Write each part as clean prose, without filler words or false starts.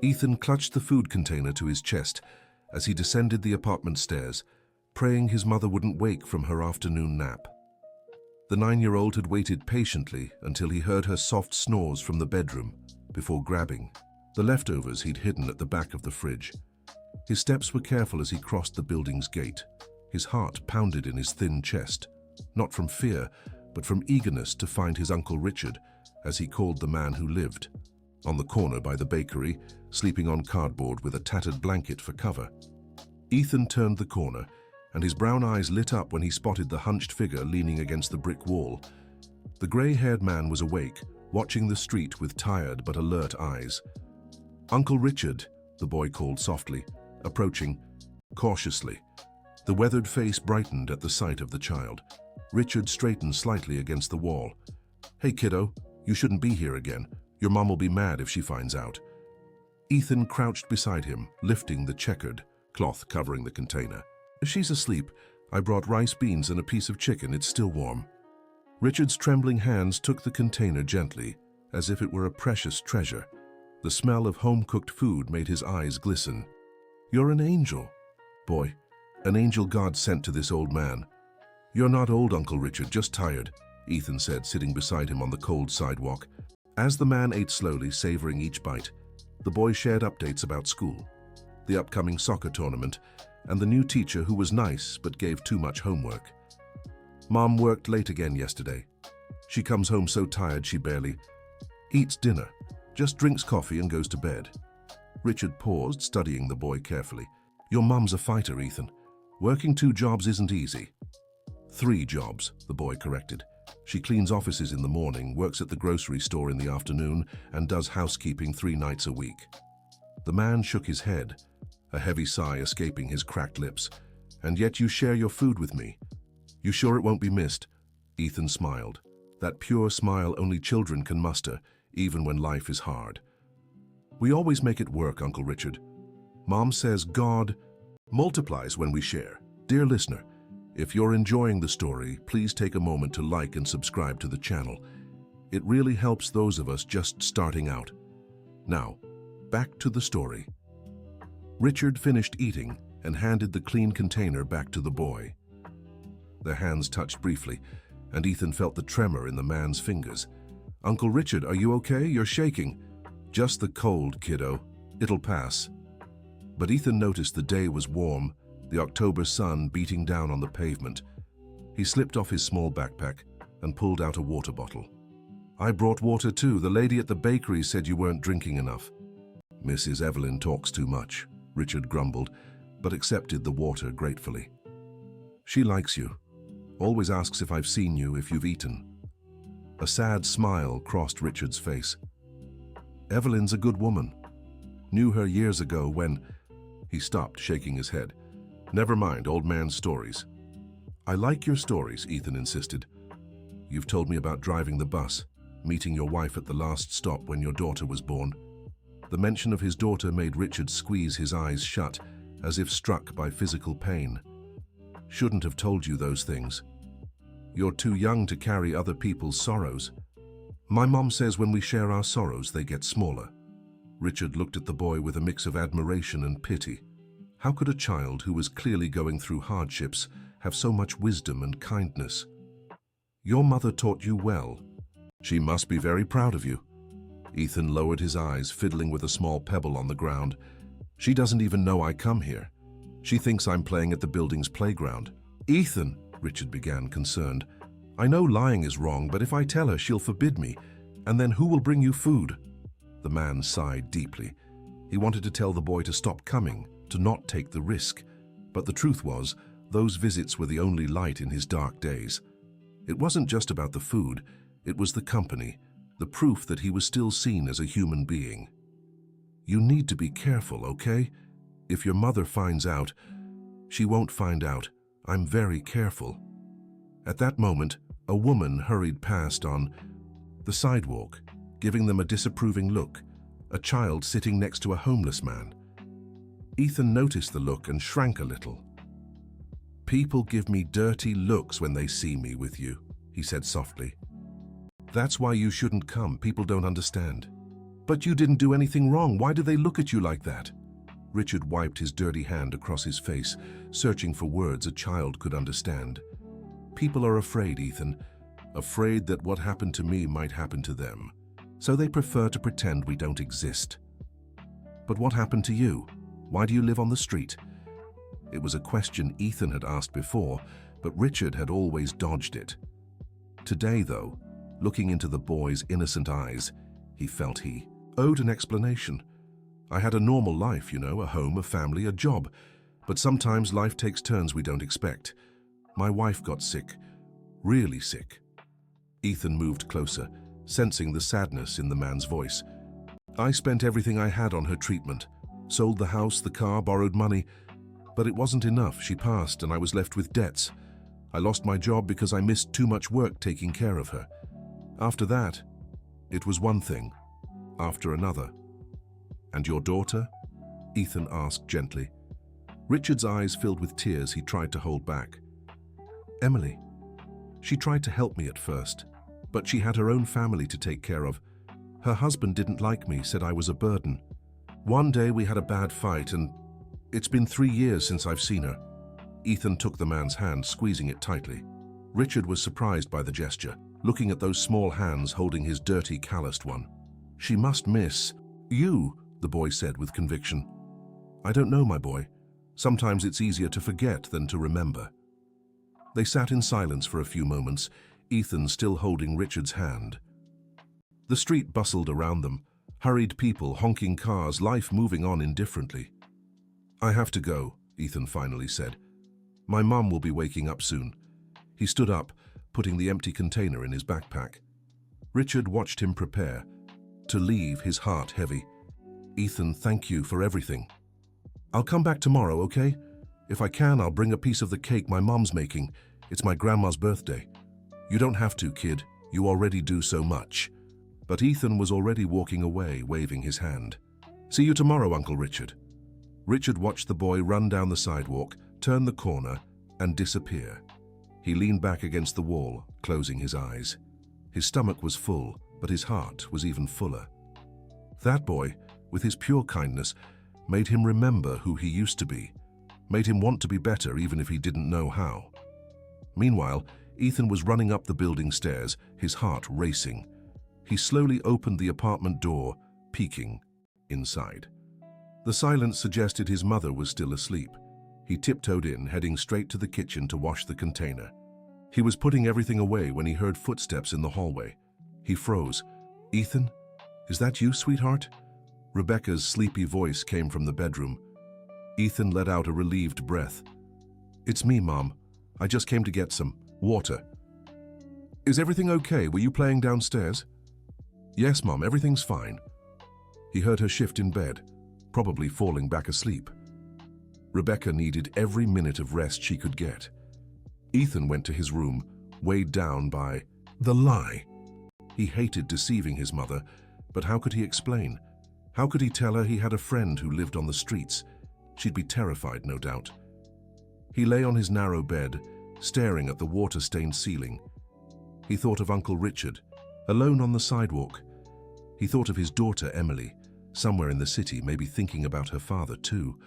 Ethan clutched the food container to his chest as he descended the apartment stairs, praying his mother wouldn't wake from her afternoon nap. The 9-year-old had waited patiently until he heard her soft snores from the bedroom before grabbing the leftovers he'd hidden at the back of the fridge. His steps were careful as he crossed the building's gate. His heart pounded in his thin chest, not from fear, but from eagerness to find his Uncle Richard, as he called the man who lived on the corner by the bakery, sleeping on cardboard with a tattered blanket for cover. Ethan turned the corner, and his brown eyes lit up when he spotted the hunched figure leaning against the brick wall. The gray-haired man was awake, watching the street with tired but alert eyes. "Uncle Richard," the boy called softly, approaching cautiously. The weathered face brightened at the sight of the child. Richard straightened slightly against the wall. "Hey, kiddo, you shouldn't be here again. Your mom will be mad if she finds out." Ethan crouched beside him, lifting the checkered cloth covering the container. "She's asleep. I brought rice, beans, and a piece of chicken. It's still warm." Richard's trembling hands took the container gently, as if it were a precious treasure. The smell of home-cooked food made his eyes glisten. "You're an angel, boy. An angel God sent to this old man." "You're not old, Uncle Richard, just tired," Ethan said, sitting beside him on the cold sidewalk. As the man ate slowly, savoring each bite, the boy shared updates about school, the upcoming soccer tournament, and the new teacher who was nice but gave too much homework. "Mom worked late again yesterday. She comes home so tired she barely eats dinner, just drinks coffee and goes to bed." Richard paused, studying the boy carefully. "Your mom's a fighter, Ethan. Working 2 jobs isn't easy." 3 jobs, the boy corrected. "She cleans offices in the morning, works at the grocery store in the afternoon, and does housekeeping 3 nights a week." The man shook his head, a heavy sigh escaping his cracked lips. "And yet you share your food with me. You sure it won't be missed?" Ethan smiled, that pure smile only children can muster, even when life is hard. "We always make it work, Uncle Richard. Mom says God multiplies when we share." Dear listener, if you're enjoying the story, please take a moment to like and subscribe to the channel. It really helps those of us just starting out. Now, back to the story. Richard finished eating and handed the clean container back to the boy. Their hands touched briefly, and Ethan felt the tremor in the man's fingers. "Uncle Richard, are you okay? You're shaking." "Just the cold, kiddo. It'll pass." But Ethan noticed the day was warm, the October sun beating down on the pavement. He slipped off his small backpack and pulled out a water bottle. "I brought water too. The lady at the bakery said you weren't drinking enough." "Mrs. Evelyn talks too much," Richard grumbled, but accepted the water gratefully. "She likes you. Always asks if I've seen you, if you've eaten." A sad smile crossed Richard's face. "Evelyn's a good woman. Knew her years ago when—" He stopped, shaking his head. "Never mind old man's stories." "I like your stories," Ethan insisted. "You've told me about driving the bus, meeting your wife at the last stop when your daughter was born." The mention of his daughter made Richard squeeze his eyes shut, as if struck by physical pain. "Shouldn't have told you those things. You're too young to carry other people's sorrows. My mom says when we share our sorrows, they get smaller." Richard looked at the boy with a mix of admiration and pity. How could a child who was clearly going through hardships have so much wisdom and kindness? "Your mother taught you well. She must be very proud of you." Ethan lowered his eyes, fiddling with a small pebble on the ground. "She doesn't even know I come here. She thinks I'm playing at the building's playground." "Ethan," Richard began, concerned. "I know lying is wrong, but if I tell her, she'll forbid me. And then who will bring you food?" The man sighed deeply. He wanted to tell the boy to stop coming, to not take the risk. But the truth was, those visits were the only light in his dark days. It wasn't just about the food, it was the company, the proof that he was still seen as a human being. "You need to be careful, okay? If your mother finds out—" "She won't find out. I'm very careful." At that moment, a woman hurried past on the sidewalk, giving them a disapproving look, a child sitting next to a homeless man. Ethan noticed the look and shrank a little. "People give me dirty looks when they see me with you," he said softly. "That's why you shouldn't come. People don't understand." But you didn't do anything wrong. Why do they look at you like that? Richard wiped his dirty hand across his face, searching for words a child could understand. People are afraid, Ethan. Afraid that what happened to me might happen to them. So they prefer to pretend we don't exist. But what happened to you? Why do you live on the street? It was a question Ethan had asked before, but Richard had always dodged it. Today, though, looking into the boy's innocent eyes, he felt he owed an explanation. I had a normal life, you know, a home, a family, a job. But sometimes life takes turns we don't expect. My wife got sick, really sick. Ethan moved closer, sensing the sadness in the man's voice. I spent everything I had on her treatment, sold the house, the car, borrowed money. But it wasn't enough. She passed and I was left with debts. I lost my job because I missed too much work taking care of her. After that, it was one thing after another. And your daughter? Ethan asked gently. Richard's eyes filled with tears he tried to hold back. Emily. She tried to help me at first, but she had her own family to take care of. Her husband didn't like me, said I was a burden. One day we had a bad fight and it's been 3 years since I've seen her. Ethan took the man's hand, squeezing it tightly. Richard was surprised by the gesture, looking at those small hands holding his dirty, calloused one. She must miss you, the boy said with conviction. I don't know, my boy. Sometimes it's easier to forget than to remember. They sat in silence for a few moments, Ethan still holding Richard's hand. The street bustled around them, hurried people, honking cars, life moving on indifferently. I have to go, Ethan finally said. My mum will be waking up soon. He stood up, putting the empty container in his backpack. Richard watched him prepare to leave, his heart heavy. Ethan, thank you for everything. I'll come back tomorrow, okay? If I can, I'll bring a piece of the cake my mom's making. It's my grandma's birthday. You don't have to, kid. You already do so much. But Ethan was already walking away, waving his hand. See you tomorrow, Uncle Richard. Richard watched the boy run down the sidewalk, turn the corner, and disappear. He leaned back against the wall, closing his eyes. His stomach was full, but his heart was even fuller. That boy, with his pure kindness, made him remember who he used to be, made him want to be better even if he didn't know how. Meanwhile, Ethan was running up the building stairs, his heart racing. He slowly opened the apartment door, peeking inside. The silence suggested his mother was still asleep. He tiptoed in, heading straight to the kitchen to wash the container. He was putting everything away when he heard footsteps in the hallway. He froze. Ethan? Is that you, sweetheart? Rebecca's sleepy voice came from the bedroom. Ethan let out a relieved breath. It's me, Mom. I just came to get some water. Is everything okay? Were you playing downstairs? Yes, Mom, everything's fine. He heard her shift in bed, probably falling back asleep. Rebecca needed every minute of rest she could get. Ethan went to his room, weighed down by the lie. He hated deceiving his mother, but how could he explain? How could he tell her he had a friend who lived on the streets? She'd be terrified, no doubt. He lay on his narrow bed, staring at the water-stained ceiling. He thought of Uncle Richard, alone on the sidewalk. He thought of his daughter, Emily, somewhere in the city, maybe thinking about her father too.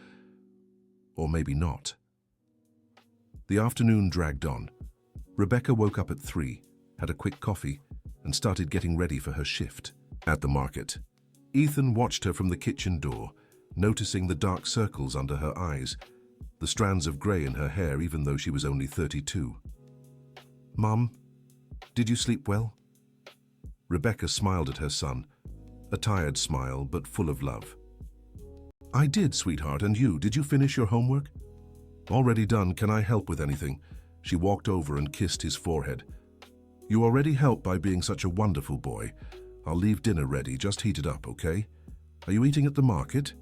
Or maybe not. The afternoon dragged on. Rebecca woke up at 3, had a quick coffee, and started getting ready for her shift at the market. Ethan watched her from the kitchen door, noticing the dark circles under her eyes, the strands of grey in her hair even though she was only 32. Mom, did you sleep well? Rebecca smiled at her son, a tired smile but full of love. I did, sweetheart, and you, did you finish your homework? Already done. Can I help with anything? She walked over and kissed his forehead. You already helped by being such a wonderful boy. I'll leave dinner ready, just heat it up, okay? Are you eating at the market?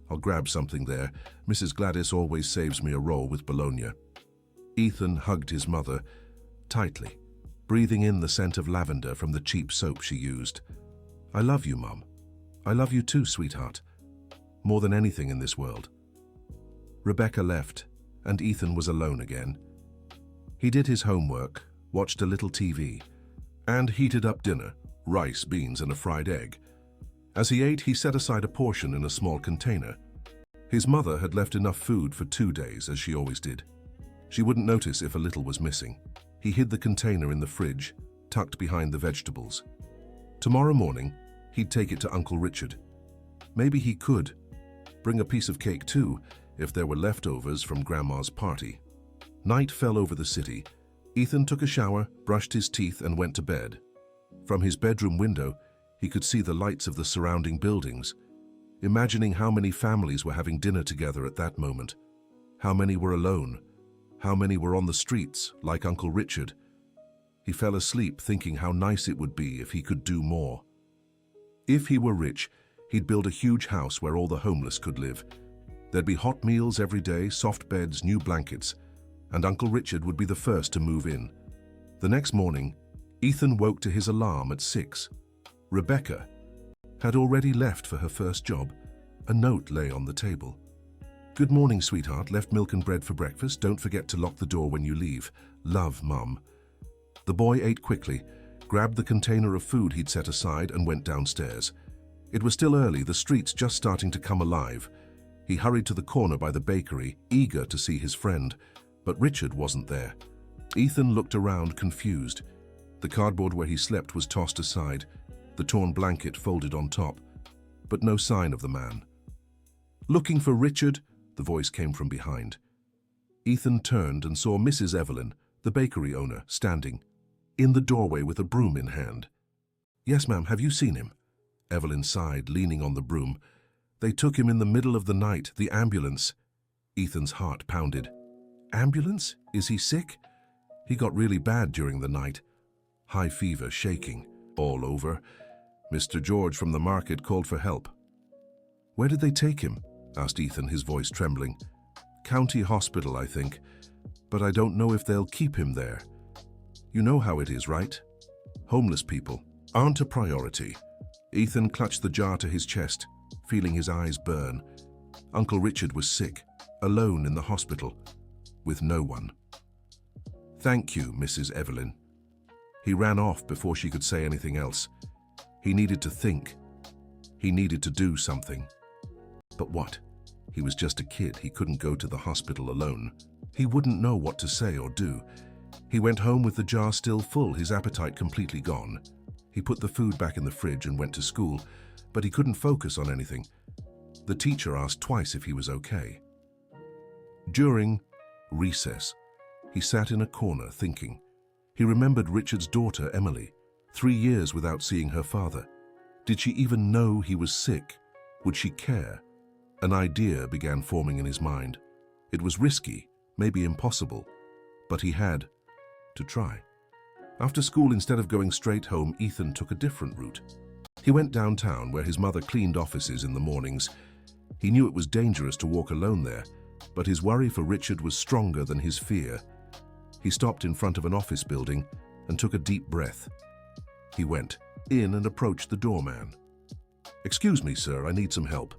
I'll grab something there. Mrs. Gladys always saves me a roll with bologna. Ethan hugged his mother tightly, breathing in the scent of lavender from the cheap soap she used. I love you, Mum. I love you too, sweetheart. More than anything in this world. Rebecca left, and Ethan was alone again. He did his homework, watched a little TV, and heated up dinner, rice, beans, and a fried egg. As he ate, he set aside a portion in a small container. His mother had left enough food for 2 days, as she always did. She wouldn't notice if a little was missing. He hid the container in the fridge, tucked behind the vegetables. Tomorrow morning, he'd take it to Uncle Richard. Maybe he could bring a piece of cake too, if there were leftovers from Grandma's party. Night fell over the city. Ethan took a shower, brushed his teeth, and went to bed. From his bedroom window, he could see the lights of the surrounding buildings. Imagining how many families were having dinner together at that moment. How many were alone? How many were on the streets, like Uncle Richard? He fell asleep thinking how nice it would be if he could do more. If he were rich, he'd build a huge house where all the homeless could live. There'd be hot meals every day, soft beds, new blankets, and Uncle Richard would be the first to move in. The next morning, Ethan woke to his alarm at 6. Rebecca had already left for her first job. A note lay on the table. "Good morning, sweetheart. Left milk and bread for breakfast. Don't forget to lock the door when you leave. Love, Mum." The boy ate quickly, grabbed the container of food he'd set aside, and went downstairs. It was still early, the streets just starting to come alive. He hurried to the corner by the bakery, eager to see his friend, but Richard wasn't there. Ethan looked around, confused. The cardboard where he slept was tossed aside, the torn blanket folded on top, but no sign of the man. "Looking for Richard?" the voice came from behind. Ethan turned and saw Mrs. Evelyn, the bakery owner, standing in the doorway with a broom in hand. "Yes, ma'am, have you seen him?" Evelyn sighed, leaning on the broom. "They took him in the middle of the night, the ambulance." Ethan's heart pounded. "Ambulance? Is he sick?" "He got really bad during the night. High fever, shaking, all over. Mr. George from the market called for help." "Where did they take him?" asked Ethan, his voice trembling. "County Hospital, I think, but I don't know if they'll keep him there. You know how it is, right? Homeless people aren't a priority." Ethan clutched the jar to his chest, feeling his eyes burn. Uncle Richard was sick, alone in the hospital, with no one. "Thank you, Mrs. Evelyn." He ran off before she could say anything else. He needed to think. He needed to do something. But what? He was just a kid. He couldn't go to the hospital alone. He wouldn't know what to say or do. He went home with the jar still full, his appetite completely gone. He put the food back in the fridge and went to school, but he couldn't focus on anything. The teacher asked twice if he was okay. During recess, he sat in a corner thinking. He remembered Richard's daughter, Emily, 3 years without seeing her father. Did she even know he was sick? Would she care? An idea began forming in his mind. It was risky, maybe impossible, but he had to try. After school, instead of going straight home, Ethan took a different route. He went downtown, where his mother cleaned offices in the mornings. He knew it was dangerous to walk alone there, but his worry for Richard was stronger than his fear. He stopped in front of an office building and took a deep breath. He went in and approached the doorman. "Excuse me, sir, I need some help."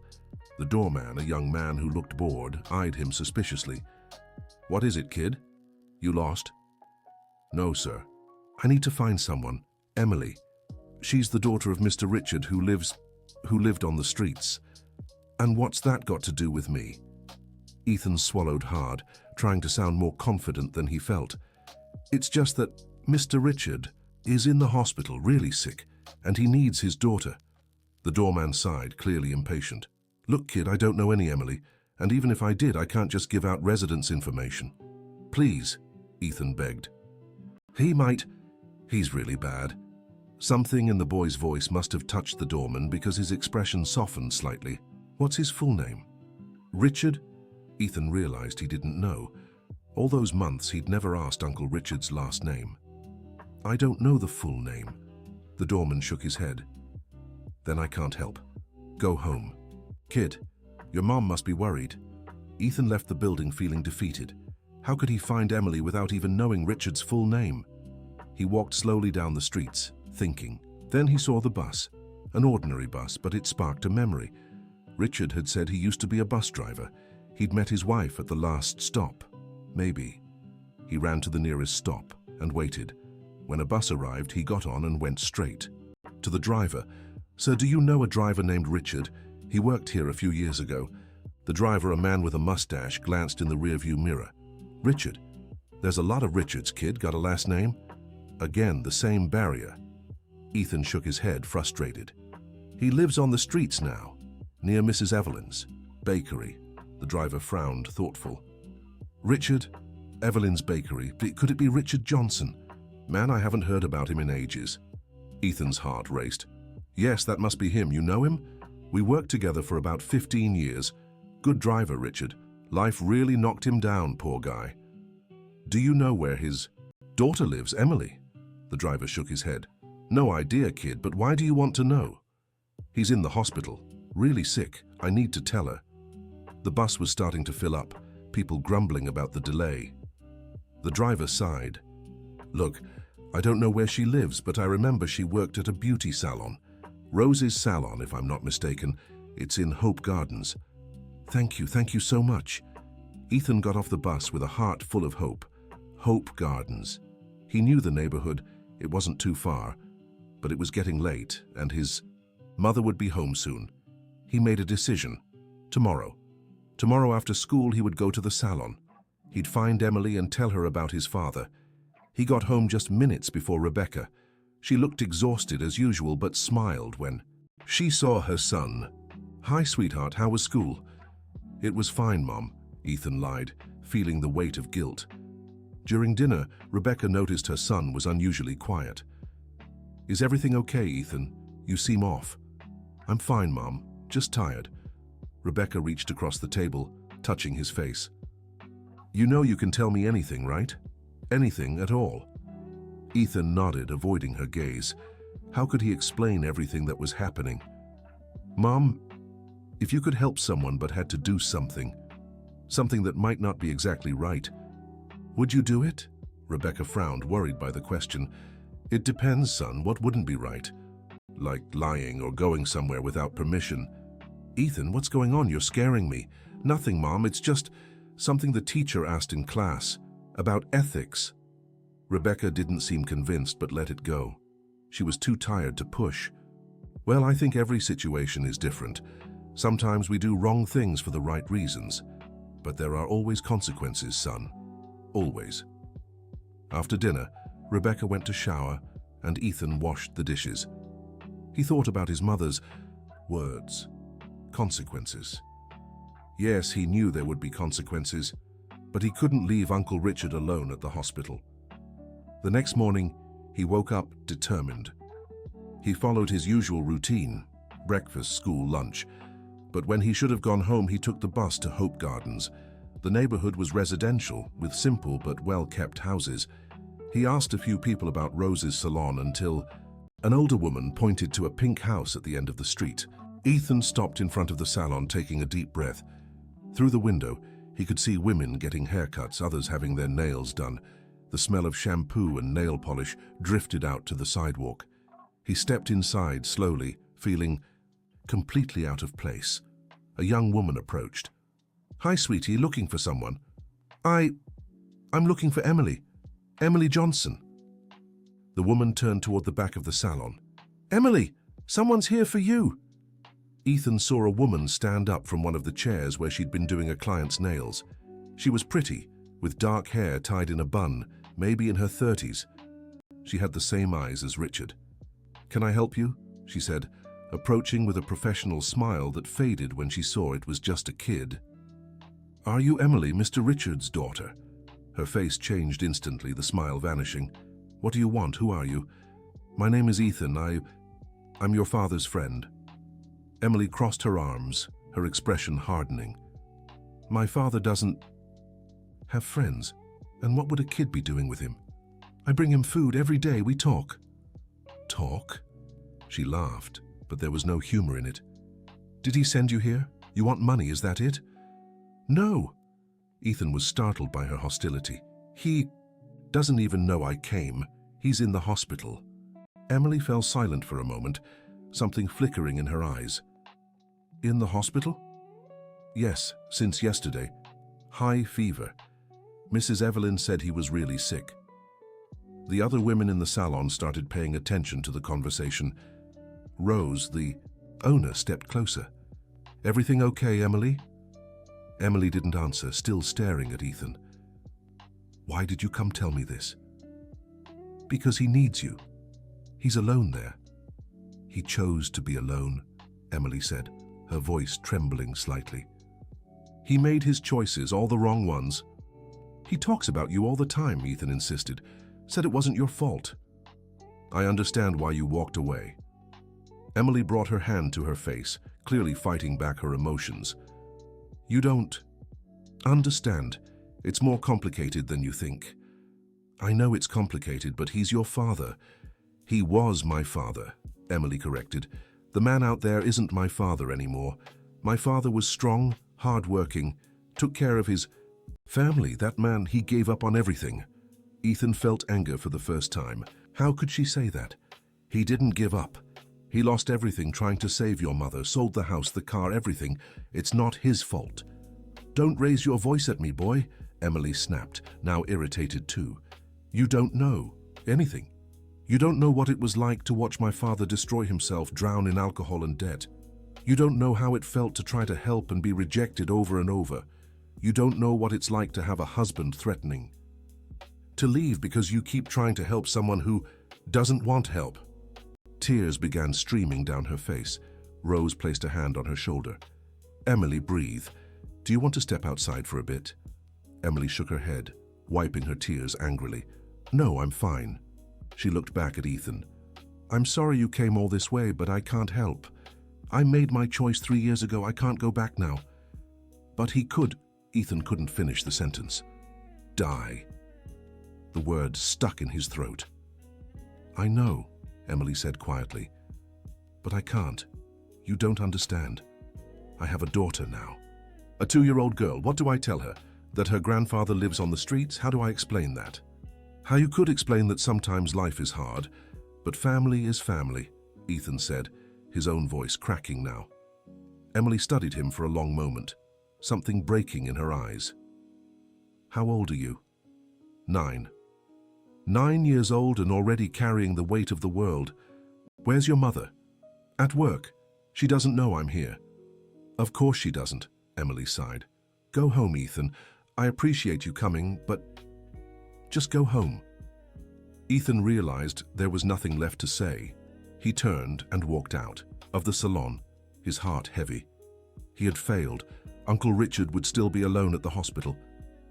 The doorman, a young man who looked bored, eyed him suspiciously. "What is it, kid? You lost?" "No, sir. I need to find someone. Emily. She's the daughter of Mr. Richard who lived on the streets." "And what's that got to do with me?" Ethan swallowed hard, trying to sound more confident than he felt. "It's just that Mr. Richard is in the hospital, really sick, and he needs his daughter." The doorman sighed, clearly impatient. "Look, kid, I don't know any Emily, and even if I did, I can't just give out residence information." "Please," Ethan begged. He's really bad." Something in the boy's voice must have touched the doorman because his expression softened slightly. "What's his full name?" "Richard?" Ethan realized he didn't know. All those months he'd never asked Uncle Richard's last name. "I don't know the full name." The doorman shook his head. "Then I can't help. Go home. Kid, your mom must be worried." Ethan left the building feeling defeated. How could he find Emily without even knowing Richard's full name? He walked slowly down the streets, thinking. Then he saw the bus. An ordinary bus, but it sparked a memory. Richard had said he used to be a bus driver. He'd met his wife at the last stop. Maybe. He ran to the nearest stop and waited. When a bus arrived, he got on and went straight to the driver. "Sir, do you know a driver named Richard? He worked here a few years ago." The driver, a man with a mustache, glanced in the rearview mirror. "Richard? There's a lot of Richards, kid. Got a last name?" Again, the same barrier. Ethan shook his head, frustrated. "He lives on the streets now, near Mrs. Evelyn's bakery." The driver frowned, thoughtful. "Richard? Evelyn's bakery. Could it be Richard Johnson? Man, I haven't heard about him in ages." Ethan's heart raced. "Yes, that must be him. You know him? We worked together for about 15 years. Good driver, Richard. Life really knocked him down, poor guy." "Do you know where his daughter lives, Emily?" The driver shook his head. "No idea, kid, but why do you want to know?" "He's in the hospital. Really sick. I need to tell her." The bus was starting to fill up, people grumbling about the delay. The driver sighed. "Look, I don't know where she lives, but I remember she worked at a beauty salon. Rose's Salon, if I'm not mistaken. It's in Hope Gardens." Thank you so much." Ethan got off the bus with a heart full of hope. Hope Gardens. He knew the neighborhood. It wasn't too far. But it was getting late, and his mother would be home soon. He made a decision. Tomorrow. Tomorrow after school he would go to the salon. He'd find Emily and tell her about his father. He got home just minutes before Rebecca. She looked exhausted as usual, but smiled when she saw her son. "Hi, sweetheart, how was school?" "It was fine, Mom," Ethan lied, feeling the weight of guilt. During dinner, Rebecca noticed her son was unusually quiet. "Is everything okay, Ethan? You seem off." "I'm fine, Mom. Just tired." Rebecca reached across the table, touching his face. "You know you can tell me anything, right? Anything at all." Ethan nodded, avoiding her gaze. How could he explain everything that was happening? "Mom, if you could help someone but had to do something that might not be exactly right, would you do it?" Rebecca frowned, worried by the question. "It depends, son. What wouldn't be right? Like lying or going somewhere without permission." "Ethan, what's going on? You're scaring me." "Nothing, Mom. It's just something the teacher asked in class. About ethics." Rebecca didn't seem convinced, but let it go. She was too tired to push. "Well, I think every situation is different. Sometimes we do wrong things for the right reasons. But there are always consequences, son. Always." After dinner, Rebecca went to shower, and Ethan washed the dishes. He thought about his mother's words. Consequences. Yes, he knew there would be consequences, but he couldn't leave Uncle Richard alone at the hospital. The next morning, he woke up determined. He followed his usual routine: breakfast, school, lunch. But when he should have gone home, he took the bus to Hope Gardens. The neighborhood was residential, with simple but well-kept houses. He asked a few people about Rose's Salon until an older woman pointed to a pink house at the end of the street. Ethan stopped in front of the salon, taking a deep breath. Through the window, he could see women getting haircuts, others having their nails done. The smell of shampoo and nail polish drifted out to the sidewalk. He stepped inside slowly, feeling completely out of place. A young woman approached. "Hi, sweetie, looking for someone?" I'm looking for Emily. Emily Johnson." The woman turned toward the back of the salon. "Emily, someone's here for you." Ethan saw a woman stand up from one of the chairs where she'd been doing a client's nails. She was pretty, with dark hair tied in a bun, maybe in her 30s. She had the same eyes as Richard. "Can I help you?" she said, approaching with a professional smile that faded when she saw it was just a kid. "Are you Emily, Mr. Richard's daughter?" Her face changed instantly, the smile vanishing. "What do you want? Who are you?" "My name is Ethan. I'm your father's friend." Emily crossed her arms, her expression hardening. "My father doesn't have friends. And what would a kid be doing with him? I bring him food every day. We talk." "Talk?" She laughed, but there was no humor in it. "Did he send you here? You want money, is that it?" "No." Ethan was startled by her hostility. "He doesn't even know I came. He's in the hospital." Emily fell silent for a moment, something flickering in her eyes. "In the hospital?" "Yes, since yesterday. High fever. Mrs. Evelyn said he was really sick." The other women in the salon started paying attention to the conversation. Rose, the owner, stepped closer. "Everything okay, Emily?" Emily didn't answer, still staring at Ethan. "Why did you come tell me this?" "Because he needs you. He's alone there." "He chose to be alone," Emily said, her voice trembling slightly. "He made his choices, all the wrong ones." "He talks about you all the time," Ethan insisted. "Said it wasn't your fault." "I understand why you walked away." Emily brought her hand to her face, clearly fighting back her emotions. "You don't understand. It's more complicated than you think." "I know it's complicated, but he's your father." "He was my father," Emily corrected. "The man out there isn't my father anymore. My father was strong, hard-working, took care of his family. That man, he gave up on everything." Ethan felt anger for the first time. How could she say that? He didn't give up. He lost everything trying to save your mother, sold the house, the car, everything. It's not his fault. "Don't raise your voice at me, boy," Emily snapped, now irritated too. "You don't know anything. You don't know what it was like to watch my father destroy himself, drown in alcohol and debt. You don't know how it felt to try to help and be rejected over and over. You don't know what it's like to have a husband threatening to leave because you keep trying to help someone who doesn't want help." Tears began streaming down her face. Rose placed a hand on her shoulder. "Emily, breathe. Do you want to step outside for a bit?" Emily shook her head, wiping her tears angrily. "No, I'm fine." She looked back at Ethan. "I'm sorry you came all this way, but I can't help. I made my choice 3 years ago. I can't go back now." "But he could." Ethan couldn't finish the sentence. "Die." The word stuck in his throat. "I know," Emily said quietly, "but I can't. You don't understand. I have a daughter now. A 2-year-old girl. What do I tell her? That her grandfather lives on the streets? How do I explain that? How you could explain that sometimes life is hard, but family is family," Ethan said, his own voice cracking now. Emily studied him for a long moment, something breaking in her eyes. "How old are you?" 9. 9 years old and already carrying the weight of the world. "Where's your mother?" "At work. She doesn't know I'm here." "Of course she doesn't," Emily sighed. "Go home, Ethan. I appreciate you coming, but just go home." Ethan realized there was nothing left to say. He turned and walked out of the salon, his heart heavy. He had failed. Uncle Richard would still be alone at the hospital.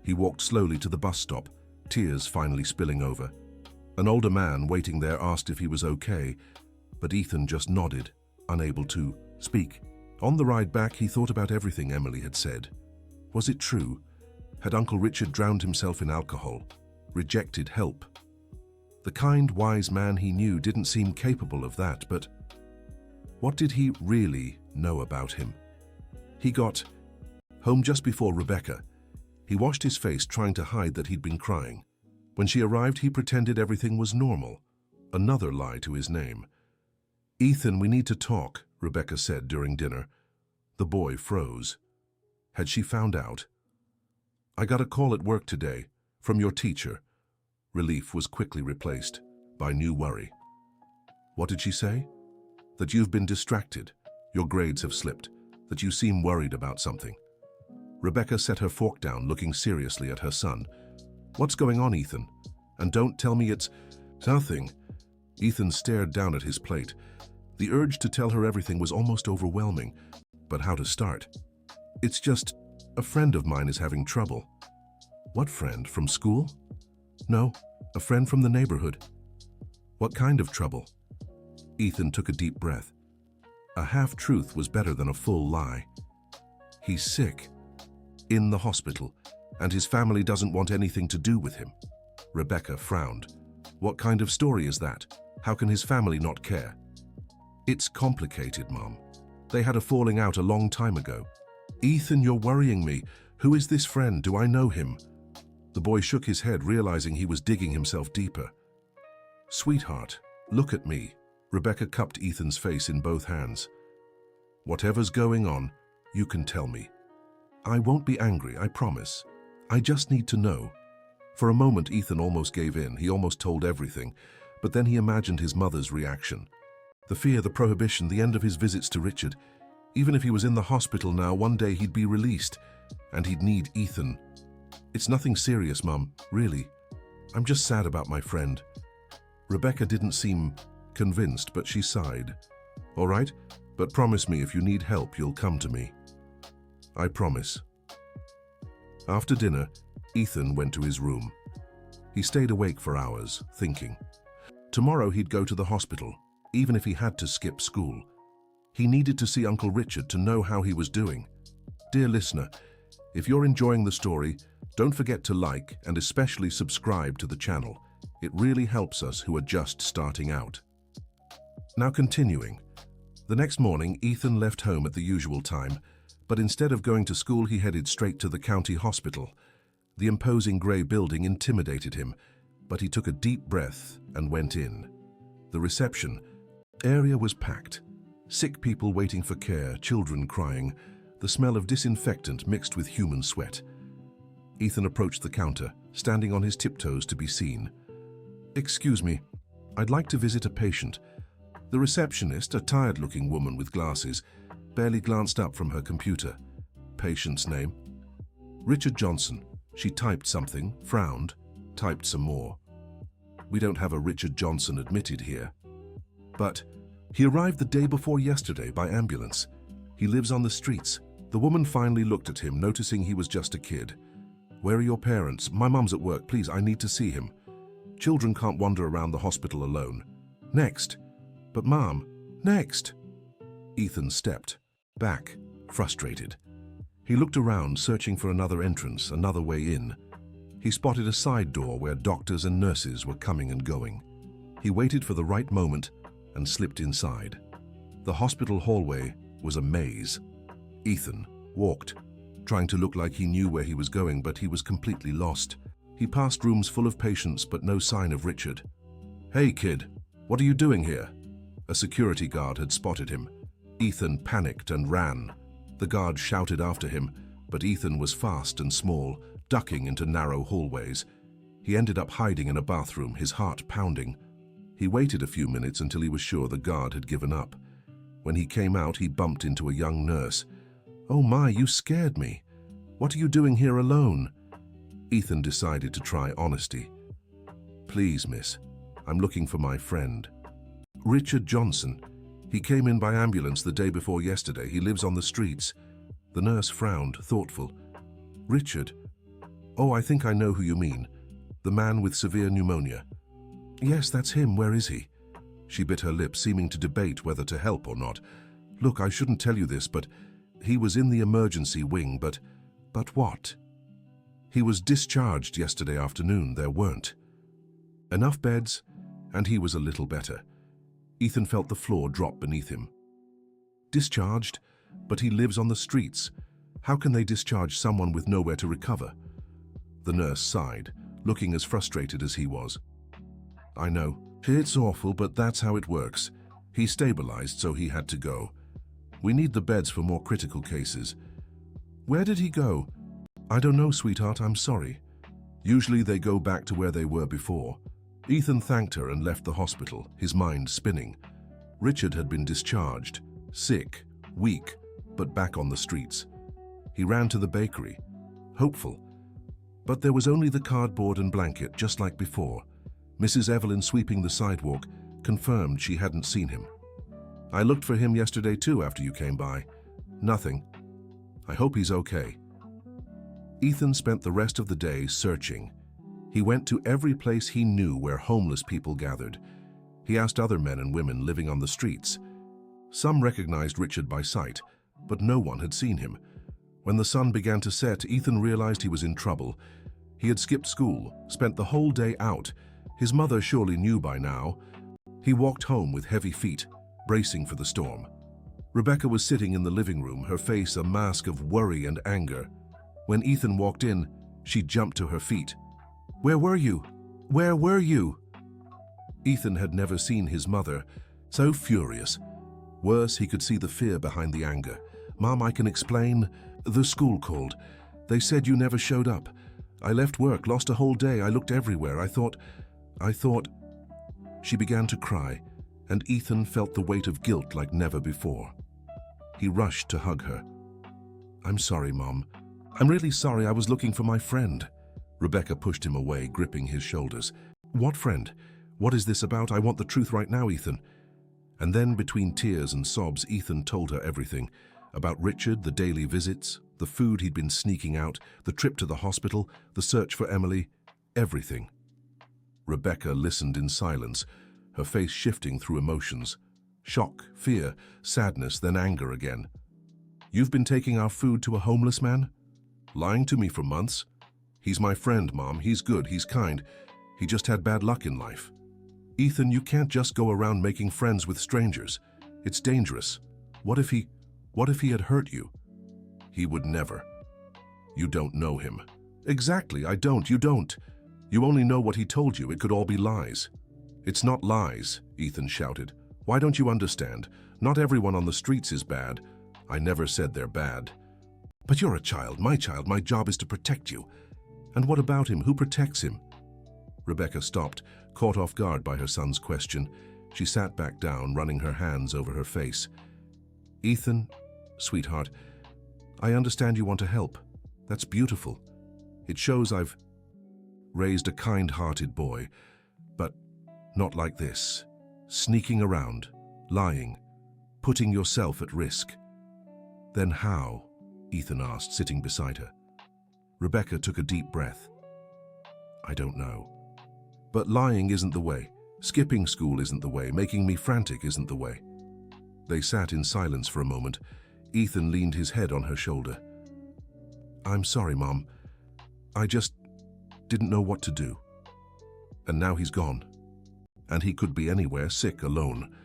He walked slowly to the bus stop, tears finally spilling over. An older man waiting there asked if he was okay, but Ethan just nodded, unable to speak. On the ride back, he thought about everything Emily had said. Was it true? Had Uncle Richard drowned himself in alcohol, rejected help? The kind, wise man he knew didn't seem capable of that, but what did he really know about him? He got home just before Rebecca. He washed his face, trying to hide that he'd been crying. When she arrived, he pretended everything was normal. Another lie to his name. "Ethan, we need to talk," Rebecca said during dinner. The boy froze. Had she found out? "I got a call at work today, from your teacher." Relief was quickly replaced by new worry. "What did she say?" "That you've been distracted, your grades have slipped, that you seem worried about something." Rebecca set her fork down, looking seriously at her son. "What's going on, Ethan? And don't tell me it's nothing." Ethan stared down at his plate. The urge to tell her everything was almost overwhelming, but how to start? "It's just, a friend of mine is having trouble." "What friend? From school?" "No, a friend from the neighborhood." "What kind of trouble?" Ethan took a deep breath. A half-truth was better than a full lie. "He's sick. In the hospital, and his family doesn't want anything to do with him." Rebecca frowned. "What kind of story is that? How can his family not care?" "It's complicated, Mom. They had a falling out a long time ago." "Ethan, you're worrying me. Who is this friend? Do I know him?" The boy shook his head, realizing he was digging himself deeper. "Sweetheart, look at me." Rebecca cupped Ethan's face in both hands. "Whatever's going on, you can tell me. I won't be angry, I promise. I just need to know." For a moment, Ethan almost gave in. He almost told everything, but then he imagined his mother's reaction. The fear, the prohibition, the end of his visits to Richard. Even if he was in the hospital now, one day he'd be released, and he'd need Ethan. It's nothing serious, Mum, really. I'm just sad about my friend. Rebecca didn't seem convinced, but she sighed. All right, but promise me if you need help, you'll come to me. I promise. After dinner, Ethan went to his room. He stayed awake for hours, thinking. Tomorrow he'd go to the hospital, even if he had to skip school. He needed to see Uncle Richard to know how he was doing. Dear listener, if you're enjoying the story, don't forget to like and especially subscribe to the channel. It really helps us who are just starting out. Now continuing. The next morning, Ethan left home at the usual time, but instead of going to school, he headed straight to the county hospital. The imposing grey building intimidated him, but he took a deep breath and went in. The reception area was packed. Sick people waiting for care, children crying, the smell of disinfectant mixed with human sweat. Ethan approached the counter, standing on his tiptoes to be seen. Excuse me, I'd like to visit a patient. The receptionist, a tired-looking woman with glasses, barely glanced up from her computer. Patient's name? Richard Johnson. She typed something, frowned, typed some more. We don't have a Richard Johnson admitted here. But he arrived the day before yesterday by ambulance. He lives on the streets. The woman finally looked at him, noticing he was just a kid. Where are your parents? My mum's at work. Please, I need to see him. Children can't wander around the hospital alone. Next. But Mom, next. Ethan stepped back, frustrated. He looked around, searching for another entrance, another way in. He spotted a side door where doctors and nurses were coming and going. He waited for the right moment and slipped inside. The hospital hallway was a maze. Ethan walked, trying to look like he knew where he was going, but he was completely lost. He passed rooms full of patients, but no sign of Richard. Hey, kid, what are you doing here? A security guard had spotted him. Ethan panicked and ran. The guard shouted after him, but Ethan was fast and small, ducking into narrow hallways. He ended up hiding in a bathroom, his heart pounding. He waited a few minutes until he was sure the guard had given up. When he came out, he bumped into a young nurse. Oh my, you scared me. What are you doing here alone? Ethan decided to try honesty. Please, miss, I'm looking for my friend. Richard Johnson. He came in by ambulance the day before yesterday. He lives on the streets. The nurse frowned, thoughtful. Richard? Oh, I think I know who you mean. The man with severe pneumonia. Yes, that's him. Where is he? She bit her lip, seeming to debate whether to help or not. Look, I shouldn't tell you this, but he was in the emergency wing, but what? He was discharged yesterday afternoon. There weren't enough beds, and he was a little better. Ethan felt the floor drop beneath him. Discharged? But he lives on the streets. How can they discharge someone with nowhere to recover? The nurse sighed, looking as frustrated as he was. I know. It's awful, but that's how it works. He stabilized, so he had to go. We need the beds for more critical cases. Where did he go? I don't know, sweetheart, I'm sorry. Usually they go back to where they were before. Ethan thanked her and left the hospital, his mind spinning. Richard had been discharged, sick, weak, but back on the streets. He ran to the bakery, hopeful. But there was only the cardboard and blanket, just like before. Mrs. Evelyn, sweeping the sidewalk, confirmed she hadn't seen him. I looked for him yesterday too after you came by. Nothing. I hope he's okay. Ethan spent the rest of the day searching. He went to every place he knew where homeless people gathered. He asked other men and women living on the streets. Some recognized Richard by sight, but no one had seen him. When the sun began to set, Ethan realized he was in trouble. He had skipped school, spent the whole day out. His mother surely knew by now. He walked home with heavy feet, bracing for the storm. Rebecca was sitting in the living room, her face a mask of worry and anger. When Ethan walked in, she jumped to her feet. Where were you? Where were you? Ethan had never seen his mother so furious. Worse, he could see the fear behind the anger. Mom, I can explain. The school called. They said you never showed up. I left work, lost a whole day. I looked everywhere. I thought... She began to cry. and Ethan felt the weight of guilt like never before. He rushed to hug her. "I'm sorry, Mom. I'm really sorry. I was looking for my friend." Rebecca pushed him away, gripping his shoulders. "What friend? What is this about? I want the truth right now, Ethan." And then, between tears and sobs, Ethan told her everything. About Richard, the daily visits, the food he'd been sneaking out, the trip to the hospital, the search for Emily, everything. Rebecca listened in silence, her face shifting through emotions. Shock, fear, sadness, then anger again. "You've been taking our food to a homeless man? Lying to me for months? He's my friend, Mom. He's good, he's kind. He just had bad luck in life. Ethan, you can't just go around making friends with strangers. It's dangerous. What if he had hurt you?" "He would never." "You don't know him." "Exactly, I don't, you don't. You only know what he told you. It could all be lies." "It's not lies," Ethan shouted. "Why don't you understand? Not everyone on the streets is bad. I never said they're bad." "But you're a child. My job is to protect you." "And what about him? Who protects him?" Rebecca stopped, caught off guard by her son's question. She sat back down, running her hands over her face. "Ethan, sweetheart, I understand you want to help. That's beautiful. It shows I've raised a kind-hearted boy, but not like this. Sneaking around, lying, putting yourself at risk." "Then how?" Ethan asked, sitting beside her. Rebecca took a deep breath. "I don't know. But lying isn't the way. Skipping school isn't the way. Making me frantic isn't the way." They sat in silence for a moment. Ethan leaned his head on her shoulder. "I'm sorry, Mom. I just didn't know what to do. And now he's gone. And he could be anywhere, sick, alone."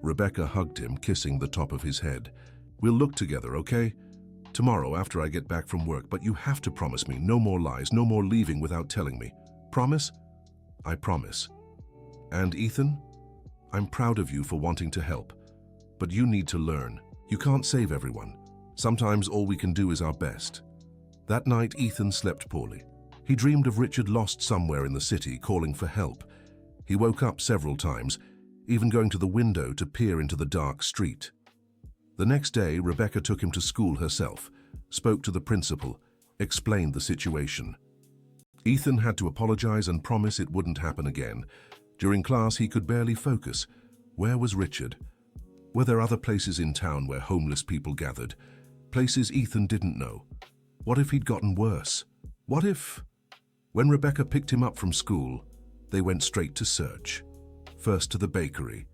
Rebecca hugged him, kissing the top of his head. "We'll look together, okay? Tomorrow after I get back from work, but you have to promise me no more lies, no more leaving without telling me. Promise?" "I promise." "And Ethan, I'm proud of you for wanting to help. But you need to learn. You can't save everyone. Sometimes all we can do is our best." That night, Ethan slept poorly. He dreamed of Richard lost somewhere in the city, calling for help. He woke up several times, even going to the window to peer into the dark street. The next day, Rebecca took him to school herself, spoke to the principal, explained the situation. Ethan had to apologize and promise it wouldn't happen again. During class, he could barely focus. Where was Richard? Were there other places in town where homeless people gathered? Places Ethan didn't know. What if he'd gotten worse? What if... When Rebecca picked him up from school, they went straight to search. First to the bakery.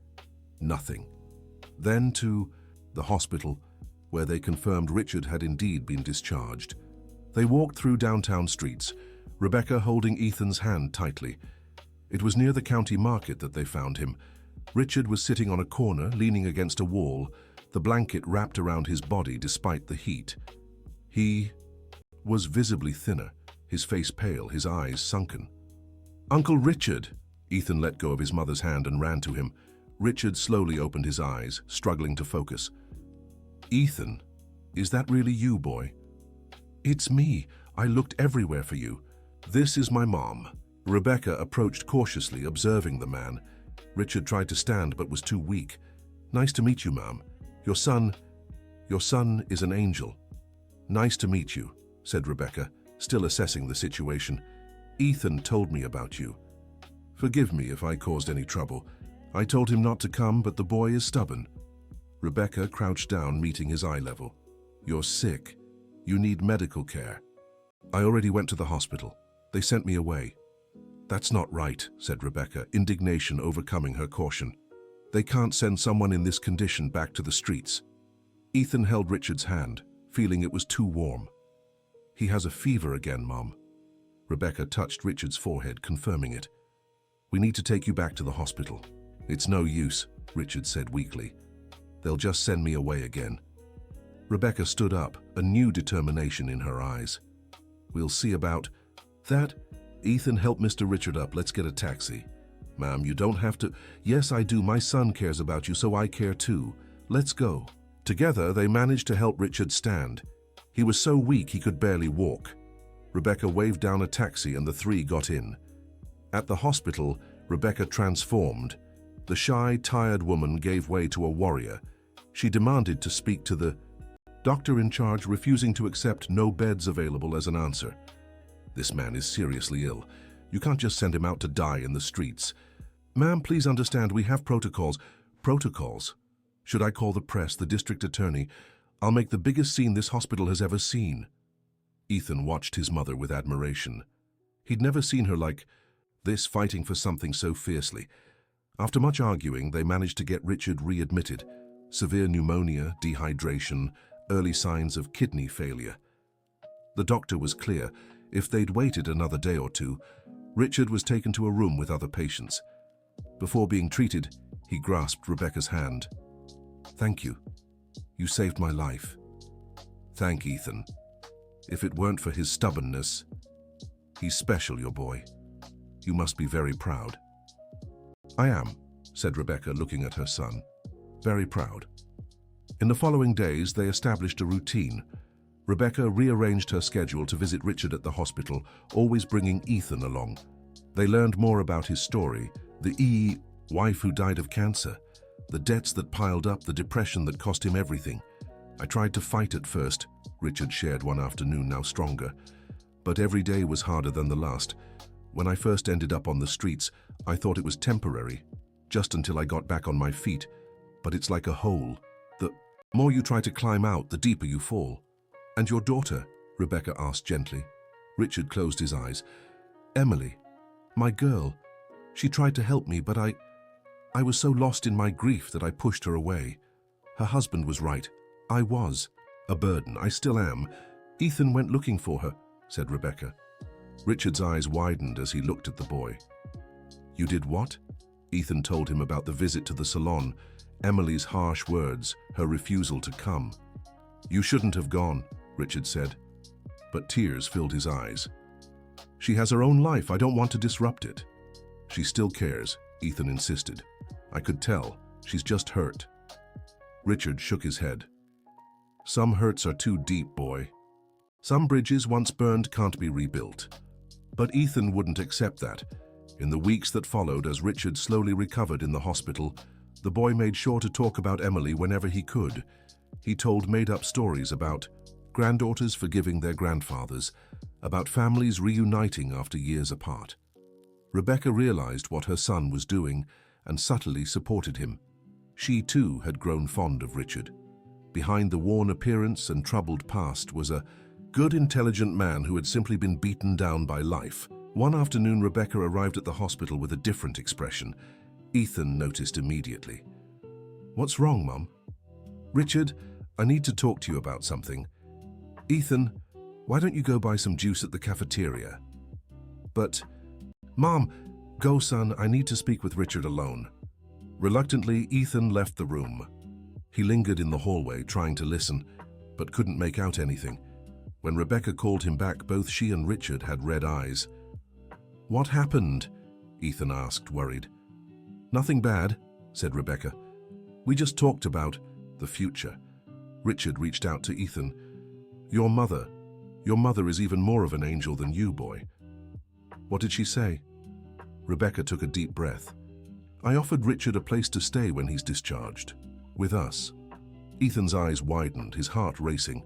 Nothing. Then to the hospital, where they confirmed Richard had indeed been discharged. They walked through downtown streets, Rebecca holding Ethan's hand tightly. It was near the county market that they found him. Richard was sitting on a corner, leaning against a wall, the blanket wrapped around his body despite the heat. He was visibly thinner, his face pale, his eyes sunken. "Uncle Richard!" Ethan let go of his mother's hand and ran to him. Richard slowly opened his eyes, struggling to focus. "Ethan, is that really you, boy?" "It's me. I looked everywhere for you. This is my mom." Rebecca approached cautiously, observing the man. Richard tried to stand but was too weak. "Nice to meet you, Ma'am. Your son is an angel." "Nice to meet you," said Rebecca, still assessing the situation. "Ethan told me about you. Forgive me if I caused any trouble. I told him not to come, but the boy is stubborn." Rebecca crouched down, meeting his eye level. "You're sick. You need medical care." "I already went to the hospital. They sent me away." "That's not right," said Rebecca, indignation overcoming her caution. "They can't send someone in this condition back to the streets." Ethan held Richard's hand, feeling it was too warm. "He has a fever again, Mom." Rebecca touched Richard's forehead, confirming it. "We need to take you back to the hospital." "It's no use," Richard said weakly. "They'll just send me away again." Rebecca stood up, a new determination in her eyes. "We'll see about that." "Ethan, help Mr. Richard up. Let's get a taxi." "Ma'am, you don't have to." "Yes, I do. My son cares about you, so I care too. Let's go." Together, they managed to help Richard stand. He was so weak he could barely walk. Rebecca waved down a taxi and the three got in. At the hospital, Rebecca transformed. The shy, tired woman gave way to a warrior. She demanded to speak to the doctor in charge, refusing to accept no beds available as an answer. This man is seriously ill. You can't just send him out to die in the streets. Ma'am, please understand, we have protocols. Protocols? Should I call the press, the district attorney? I'll make the biggest scene this hospital has ever seen. Ethan watched his mother with admiration. He'd never seen her like this, fighting for something so fiercely. After much arguing, they managed to get Richard readmitted. Severe pneumonia, dehydration, early signs of kidney failure. The doctor was clear. If they'd waited another day or two, Richard was taken to a room with other patients. Before being treated, he grasped Rebecca's hand. "Thank you. You saved my life." "Thank Ethan. If it weren't for his stubbornness, he's special, your boy. You must be very proud." "I am," said Rebecca, looking at her son. "Very proud." In the following days, they established a routine. Rebecca rearranged her schedule to visit Richard at the hospital, always bringing Ethan along. They learned more about his story, the wife who died of cancer, the debts that piled up, the depression that cost him everything. "I tried to fight at first," Richard shared one afternoon, now stronger. "But every day was harder than the last. When I first ended up on the streets, I thought it was temporary, just until I got back on my feet. But it's like a hole. The more you try to climb out, the deeper you fall." "And your daughter?" Rebecca asked gently. Richard closed his eyes. "Emily, my girl. She tried to help me, but I was so lost in my grief that I pushed her away. Her husband was right. I was a burden. I still am. Ethan went looking for her," said Rebecca. Richard's eyes widened as he looked at the boy. "You did what?" Ethan told him about the visit to the salon, Emily's harsh words, her refusal to come. "You shouldn't have gone," Richard said, but tears filled his eyes. "She has her own life. I don't want to disrupt it." "She still cares," Ethan insisted. "I could tell. She's just hurt." Richard shook his head. "Some hurts are too deep, boy. Some bridges once burned can't be rebuilt." But Ethan wouldn't accept that. In the weeks that followed, as Richard slowly recovered in the hospital, the boy made sure to talk about Emily whenever he could. He told made-up stories about granddaughters forgiving their grandfathers, about families reuniting after years apart. Rebecca realized what her son was doing and subtly supported him. She, too, had grown fond of Richard. Behind the worn appearance and troubled past was a good, intelligent man who had simply been beaten down by life. One afternoon, Rebecca arrived at the hospital with a different expression. Ethan noticed immediately. "What's wrong, Mum?" "Richard, I need to talk to you about something." "Ethan, why don't you go buy some juice at the cafeteria?" "But, Mom, go son, I need to speak with Richard alone." Reluctantly, Ethan left the room. He lingered in the hallway, trying to listen, but couldn't make out anything. When Rebecca called him back, both she and Richard had red eyes. "What happened?" Ethan asked, worried. "Nothing bad," said Rebecca. "We just talked about the future." Richard reached out to Ethan. Your mother is even more of an angel than you, boy." "What did she say?" Rebecca took a deep breath. "I offered Richard a place to stay when he's discharged. With us." Ethan's eyes widened, his heart racing.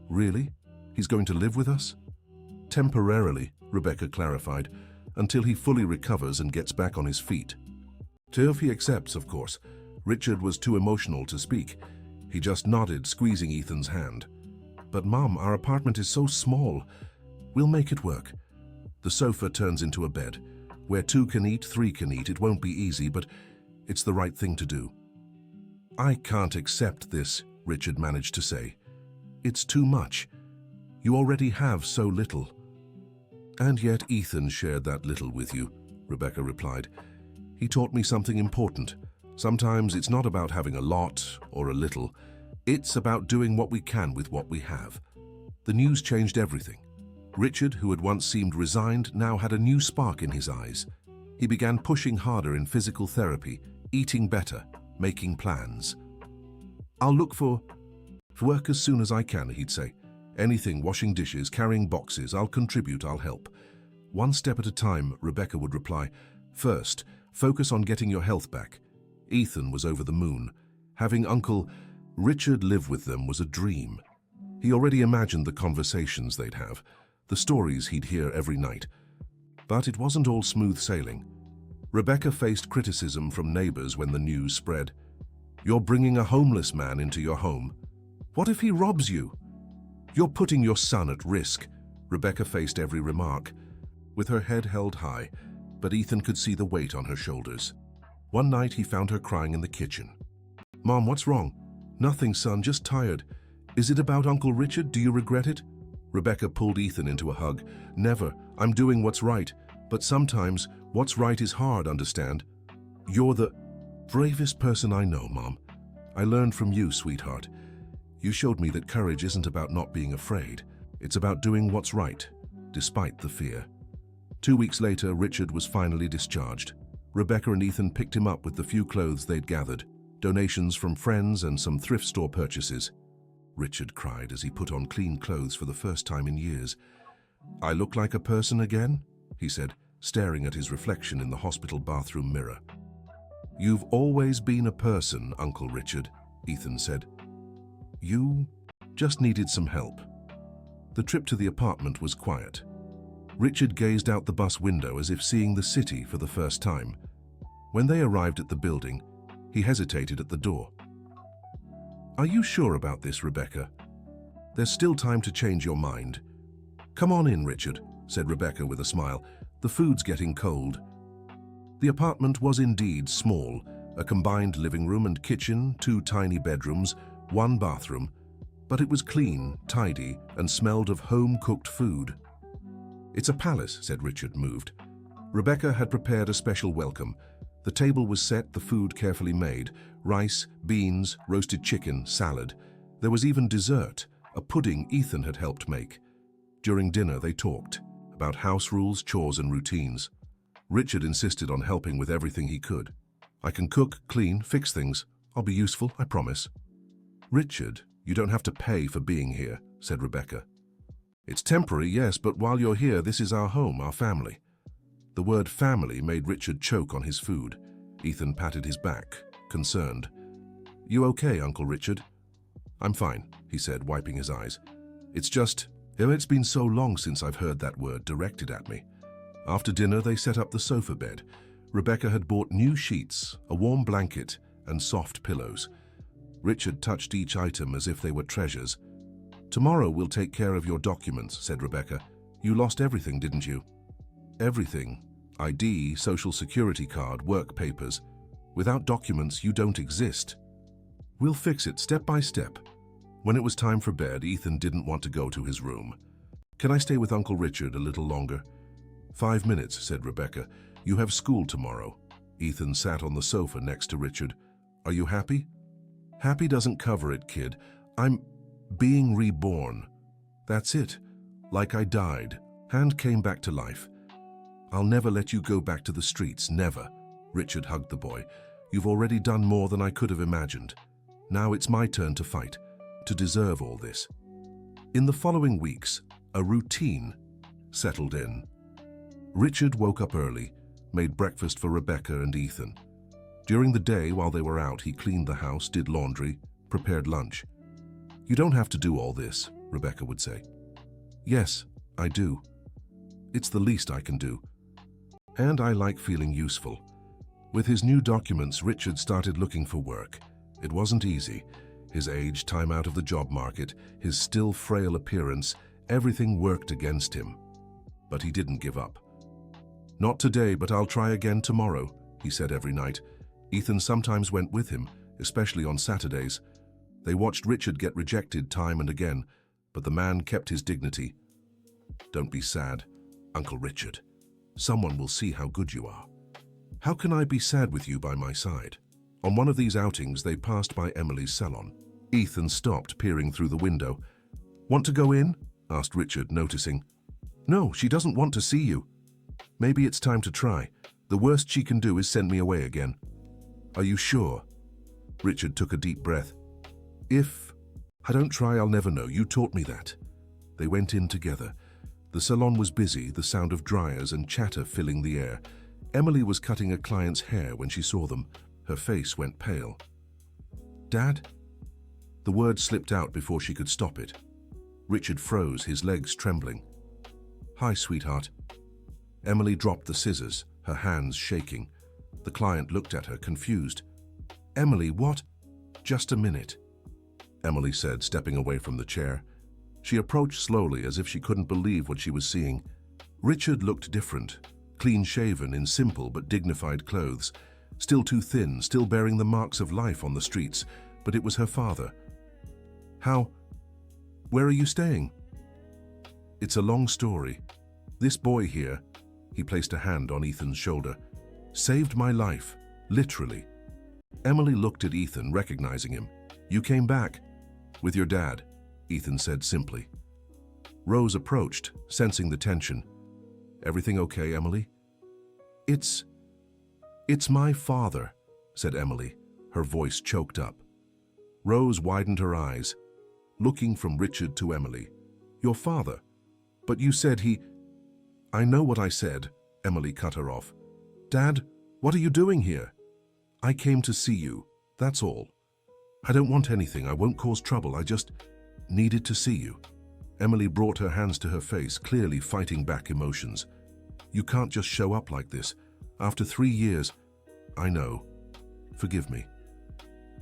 "Really? He's going to live with us?" "Temporarily," Rebecca clarified, "until he fully recovers and gets back on his feet." "Till he accepts, of course." Richard was too emotional to speak. He just nodded, squeezing Ethan's hand. "But Mom, our apartment is so small. We'll make it work. The sofa turns into a bed. Where two can eat, three can eat. It won't be easy, but it's the right thing to do." "I can't accept this," Richard managed to say. "It's too much. You already have so little." "And yet Ethan shared that little with you," Rebecca replied. "He taught me something important. Sometimes it's not about having a lot or a little. It's about doing what we can with what we have." The news changed everything. Richard, who had once seemed resigned, now had a new spark in his eyes. He began pushing harder in physical therapy, eating better, making plans. "I'll look for work as soon as I can," he'd say. "Anything, washing dishes, carrying boxes, I'll contribute, I'll help." "One step at a time," Rebecca would reply. "First, focus on getting your health back. Ethan was over the moon. Having Uncle Richard live with them was a dream. He already imagined the conversations they'd have, the stories he'd hear every night. But it wasn't all smooth sailing. Rebecca faced criticism from neighbors when the news spread. "You're bringing a homeless man into your home. What if he robs you? You're putting your son at risk." Rebecca faced every remark, with her head held high, but Ethan could see the weight on her shoulders. One night he found her crying in the kitchen. "Mom, what's wrong?" "Nothing, son, just tired." "Is it about Uncle Richard? Do you regret it?" Rebecca pulled Ethan into a hug. "Never. I'm doing what's right. But sometimes what's right is hard, understand? You're the bravest person I know, Mom. I learned from you, sweetheart. You showed me that courage isn't about not being afraid. It's about doing what's right, despite the fear." 2 weeks later, Richard was finally discharged. Rebecca and Ethan picked him up with the few clothes they'd gathered, donations from friends and some thrift store purchases. Richard cried as he put on clean clothes for the first time in years. "I look like a person again?" he said, staring at his reflection in the hospital bathroom mirror. "You've always been a person, Uncle Richard," Ethan said. "You just needed some help." The trip to the apartment was quiet. Richard gazed out the bus window as if seeing the city for the first time. When they arrived at the building, he hesitated at the door. "Are you sure about this, Rebecca? There's still time to change your mind." "Come on in, Richard," said Rebecca with a smile. "The food's getting cold." The apartment was indeed small, a combined living room and kitchen, 2 tiny bedrooms, 1 bathroom, but it was clean, tidy, and smelled of home-cooked food. "It's a palace," said Richard, moved. Rebecca had prepared a special welcome. The table was set, the food carefully made: rice, beans, roasted chicken, salad. There was even dessert, a pudding Ethan had helped make. During dinner, they talked about house rules, chores, and routines. Richard insisted on helping with everything he could. "I can cook, clean, fix things. I'll be useful, I promise." "Richard, you don't have to pay for being here," said Rebecca. "It's temporary, yes, but while you're here, this is our home, our family." The word family made Richard choke on his food. Ethan patted his back, concerned. "You okay, Uncle Richard?" "I'm fine," he said, wiping his eyes. It's been so long since I've heard that word directed at me." After dinner, they set up the sofa bed. Rebecca had bought new sheets, a warm blanket, and soft pillows. Richard touched each item as if they were treasures. "Tomorrow we'll take care of your documents," said Rebecca. "You lost everything, didn't you?" "Everything. ID, social security card, work papers. Without documents, you don't exist." "We'll fix it step by step." When it was time for bed, Ethan didn't want to go to his room. "Can I stay with Uncle Richard a little longer?" 5 minutes, said Rebecca. "You have school tomorrow." Ethan sat on the sofa next to Richard. "Are you happy?" "Happy doesn't cover it, kid. I'm being reborn. That's it. Like I died. Hand came back to life. I'll never let you go back to the streets, never." Richard hugged the boy. "You've already done more than I could have imagined. Now it's my turn to fight, to deserve all this." In the following weeks, a routine settled in. Richard woke up early, made breakfast for Rebecca and Ethan. During the day, while they were out, he cleaned the house, did laundry, prepared lunch. "You don't have to do all this," Rebecca would say. "Yes, I do. It's the least I can do. And I like feeling useful." With his new documents, Richard started looking for work. It wasn't easy. His age, time out of the job market, his still frail appearance, everything worked against him. But he didn't give up. "Not today, but I'll try again tomorrow," he said every night. Ethan sometimes went with him, especially on Saturdays. They watched Richard get rejected time and again, but the man kept his dignity. "Don't be sad, Uncle Richard. Someone will see how good you are. How can I be sad with you by my side?" On one of these outings, they passed by Emily's salon. Ethan stopped, peering through the window. "Want to go in?" asked Richard, noticing. "No, she doesn't want to see you." "Maybe it's time to try. The worst she can do is send me away again." "Are you sure?" Richard took a deep breath. "If I don't try, I'll never know. You taught me that." They went in together. The salon was busy, the sound of dryers and chatter filling the air. Emily was cutting a client's hair when she saw them. Her face went pale. "Dad?" The word slipped out before she could stop it. Richard froze, his legs trembling. "Hi, sweetheart." Emily dropped the scissors, her hands shaking. The client looked at her, confused. "Emily, what?" "Just a minute," Emily said, stepping away from the chair. She approached slowly, as if she couldn't believe what she was seeing. Richard looked different, clean-shaven in simple but dignified clothes. Still too thin, still bearing the marks of life on the streets, but it was her father. Where are you staying?" "It's a long story. This boy here," he placed a hand on Ethan's shoulder, "saved my life, literally." Emily looked at Ethan, recognizing him. "You came back?" "With your dad," Ethan said simply. Rose approached, sensing the tension. "Everything okay, Emily?" It's my father," said Emily, her voice choked up. Rose widened her eyes, looking from Richard to Emily. "Your father? But you said he—" "I know what I said," Emily cut her off. "Dad, what are you doing here?" "I came to see you, that's all. I don't want anything, I won't cause trouble, I just needed to see you." Emily brought her hands to her face, clearly fighting back emotions. "You can't just show up like this. After 3 years, I know. Forgive me.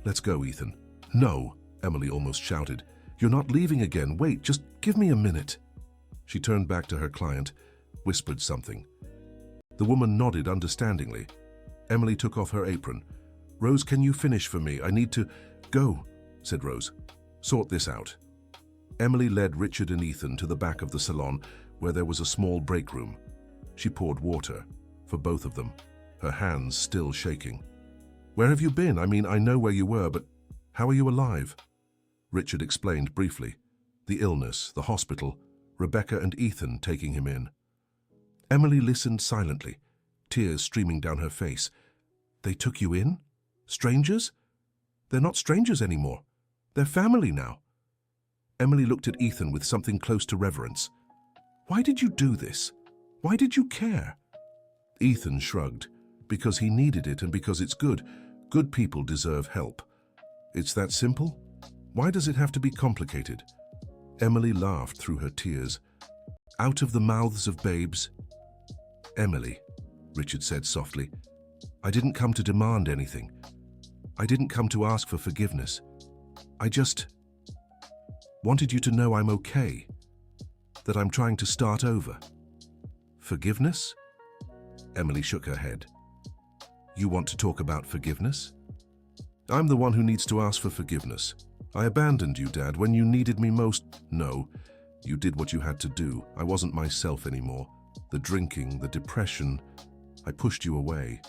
Let's go, Ethan." "No," Emily almost shouted. "You're not leaving again. Wait, just give me a minute." She turned back to her client, whispered something. The woman nodded understandingly. Emily took off her apron. "Rose, can you finish for me? I need to—" "Go," said Rose. "Sort this out." Emily led Richard and Ethan to the back of the salon, where there was a small break room. She poured water for both of them, her hands still shaking. "Where have you been? I mean, I know where you were, but how are you alive?" Richard explained briefly. The illness, the hospital, Rebecca and Ethan taking him in. Emily listened silently, tears streaming down her face. "They took you in? Strangers? They're not strangers anymore. They're family now." Emily looked at Ethan with something close to reverence. "Why did you do this? Why did you care?" Ethan shrugged. "Because he needed it and because it's good. Good people deserve help. It's that simple? Why does it have to be complicated?" Emily laughed through her tears. "Out of the mouths of babes." "Emily," Richard said softly, "I didn't come to demand anything. I didn't come to ask for forgiveness. I just wanted you to know I'm okay, that I'm trying to start over." "Forgiveness?" Emily shook her head. "You want to talk about forgiveness?" "I'm the one who needs to ask for forgiveness. I abandoned you, Dad, when you needed me most." "No, you did what you had to do. I wasn't myself anymore. The drinking, the depression, I pushed you away.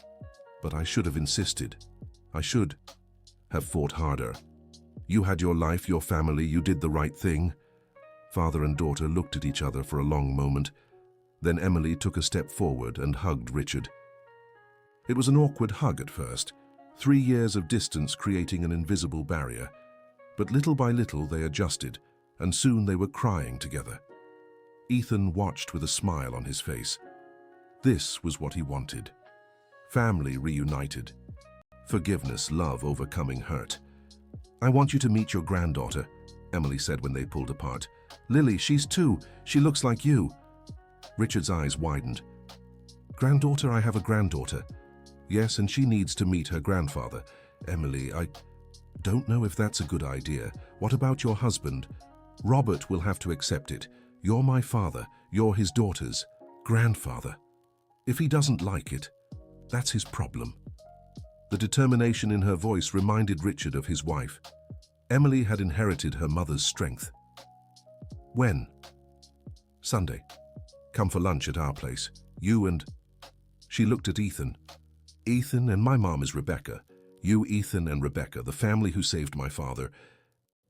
But I should have insisted. I should have fought harder. You had your life, your family, you did the right thing." Father and daughter looked at each other for a long moment. Then Emily took a step forward and hugged Richard. It was an awkward hug at first, 3 years of distance creating an invisible barrier. But little by little they adjusted, and soon they were crying together. Ethan watched with a smile on his face. This was what he wanted. Family reunited. Forgiveness, love overcoming hurt. "I want you to meet your granddaughter," Emily said when they pulled apart. "Lily, she's 2. She looks like you." Richard's eyes widened. "Granddaughter, I have a granddaughter." "Yes, and she needs to meet her grandfather." "Emily, I don't know if that's a good idea. What about your husband?" "Robert will have to accept it. You're my father. You're his daughter's grandfather. If he doesn't like it, that's his problem." The determination in her voice reminded Richard of his wife. Emily had inherited her mother's strength. "When?" "Sunday. Come for lunch at our place. You and—" She looked at Ethan. "Ethan and my mom is Rebecca. You, Ethan and Rebecca, the family who saved my father."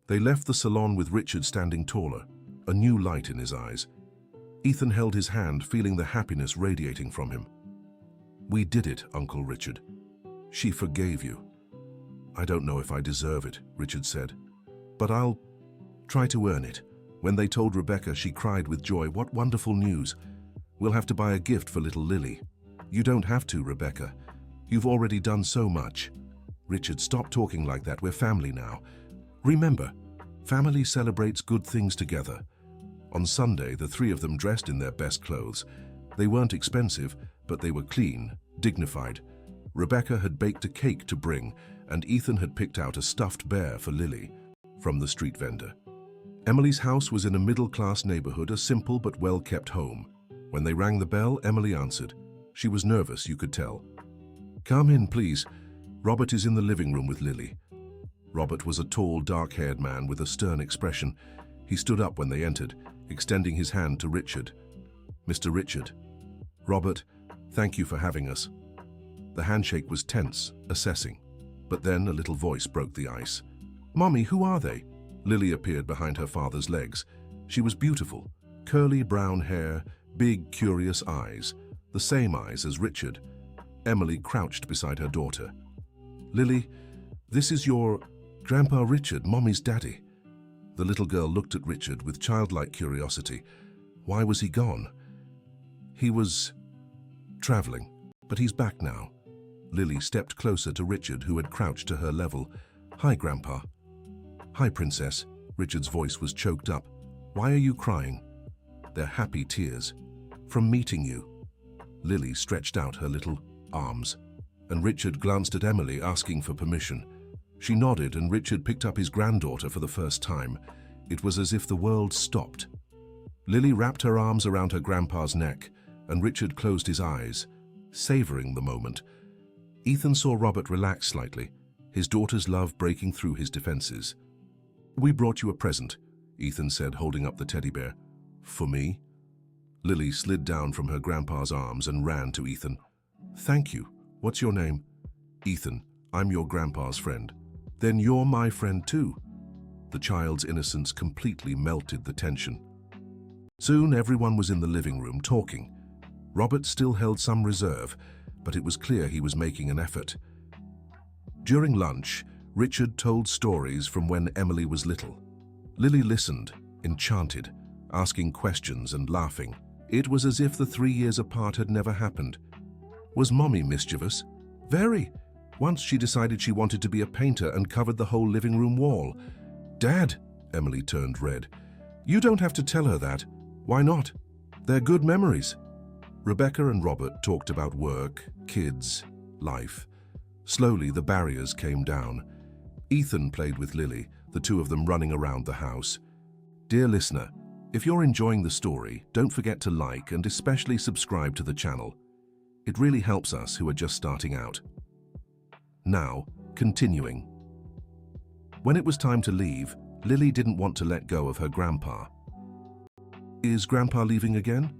They left the salon with Richard standing taller, a new light in his eyes. Ethan held his hand, feeling the happiness radiating from him. "We did it, Uncle Richard. She forgave you." "I don't know if I deserve it," Richard said, "but I'll try to earn it." When they told Rebecca, she cried with joy. "What wonderful news. We'll have to buy a gift for little Lily." "You don't have to, Rebecca. You've already done so much." Richard, stop talking like that. We're family now. Remember, family celebrates good things together. On Sunday, the three of them dressed in their best clothes. They weren't expensive, but they were clean, dignified. Rebecca had baked a cake to bring, and Ethan had picked out a stuffed bear for Lily from the street vendor. Emily's house was in a middle-class neighborhood, a simple but well-kept home. When they rang the bell, Emily answered. She was nervous, you could tell. "Come in, please. Robert is in the living room with Lily." Robert was a tall, dark-haired man with a stern expression. He stood up when they entered, extending his hand to Richard. "Mr. Richard." "Robert, thank you for having us." The handshake was tense, assessing. But then a little voice broke the ice. "Mommy, who are they?" Lily appeared behind her father's legs. She was beautiful. Curly brown hair, big, curious eyes. The same eyes as Richard. Emily crouched beside her daughter. "Lily, this is your Grandpa Richard, Mommy's daddy." The little girl looked at Richard with childlike curiosity. Why was he gone? He was traveling, but he's back now. Lily stepped closer to Richard, who had crouched to her level. "Hi, Grandpa." "Hi, Princess." Richard's voice was choked up. "Why are you crying?" "They're happy tears. From meeting you." Lily stretched out her little arms, and Richard glanced at Emily, asking for permission. She nodded, and Richard picked up his granddaughter for the first time. It was as if the world stopped. Lily wrapped her arms around her grandpa's neck, and Richard closed his eyes, savoring the moment. Ethan saw Robert relax slightly, his daughter's love breaking through his defenses. "We brought you a present," Ethan said, holding up the teddy bear. "For me?" Lily slid down from her grandpa's arms and ran to Ethan. "Thank you. What's your name?" "Ethan. I'm your grandpa's friend." "Then you're my friend too." The child's innocence completely melted the tension. Soon everyone was in the living room talking. Robert still held some reserve, but it was clear he was making an effort. During lunch, Richard told stories from when Emily was little. Lily listened, enchanted, asking questions and laughing. It was as if the 3 years apart had never happened. Was Mommy mischievous? Very. Once she decided she wanted to be a painter and covered the whole living room wall. "Dad," Emily turned red. "You don't have to tell her that. Why not? They're good memories." Rebecca and Robert talked about work, kids, life. Slowly, the barriers came down. Ethan played with Lily, the two of them running around the house. Dear listener, if you're enjoying the story, don't forget to like and especially subscribe to the channel. It really helps us who are just starting out. Now, continuing. When it was time to leave, Lily didn't want to let go of her grandpa. "Is Grandpa leaving again?"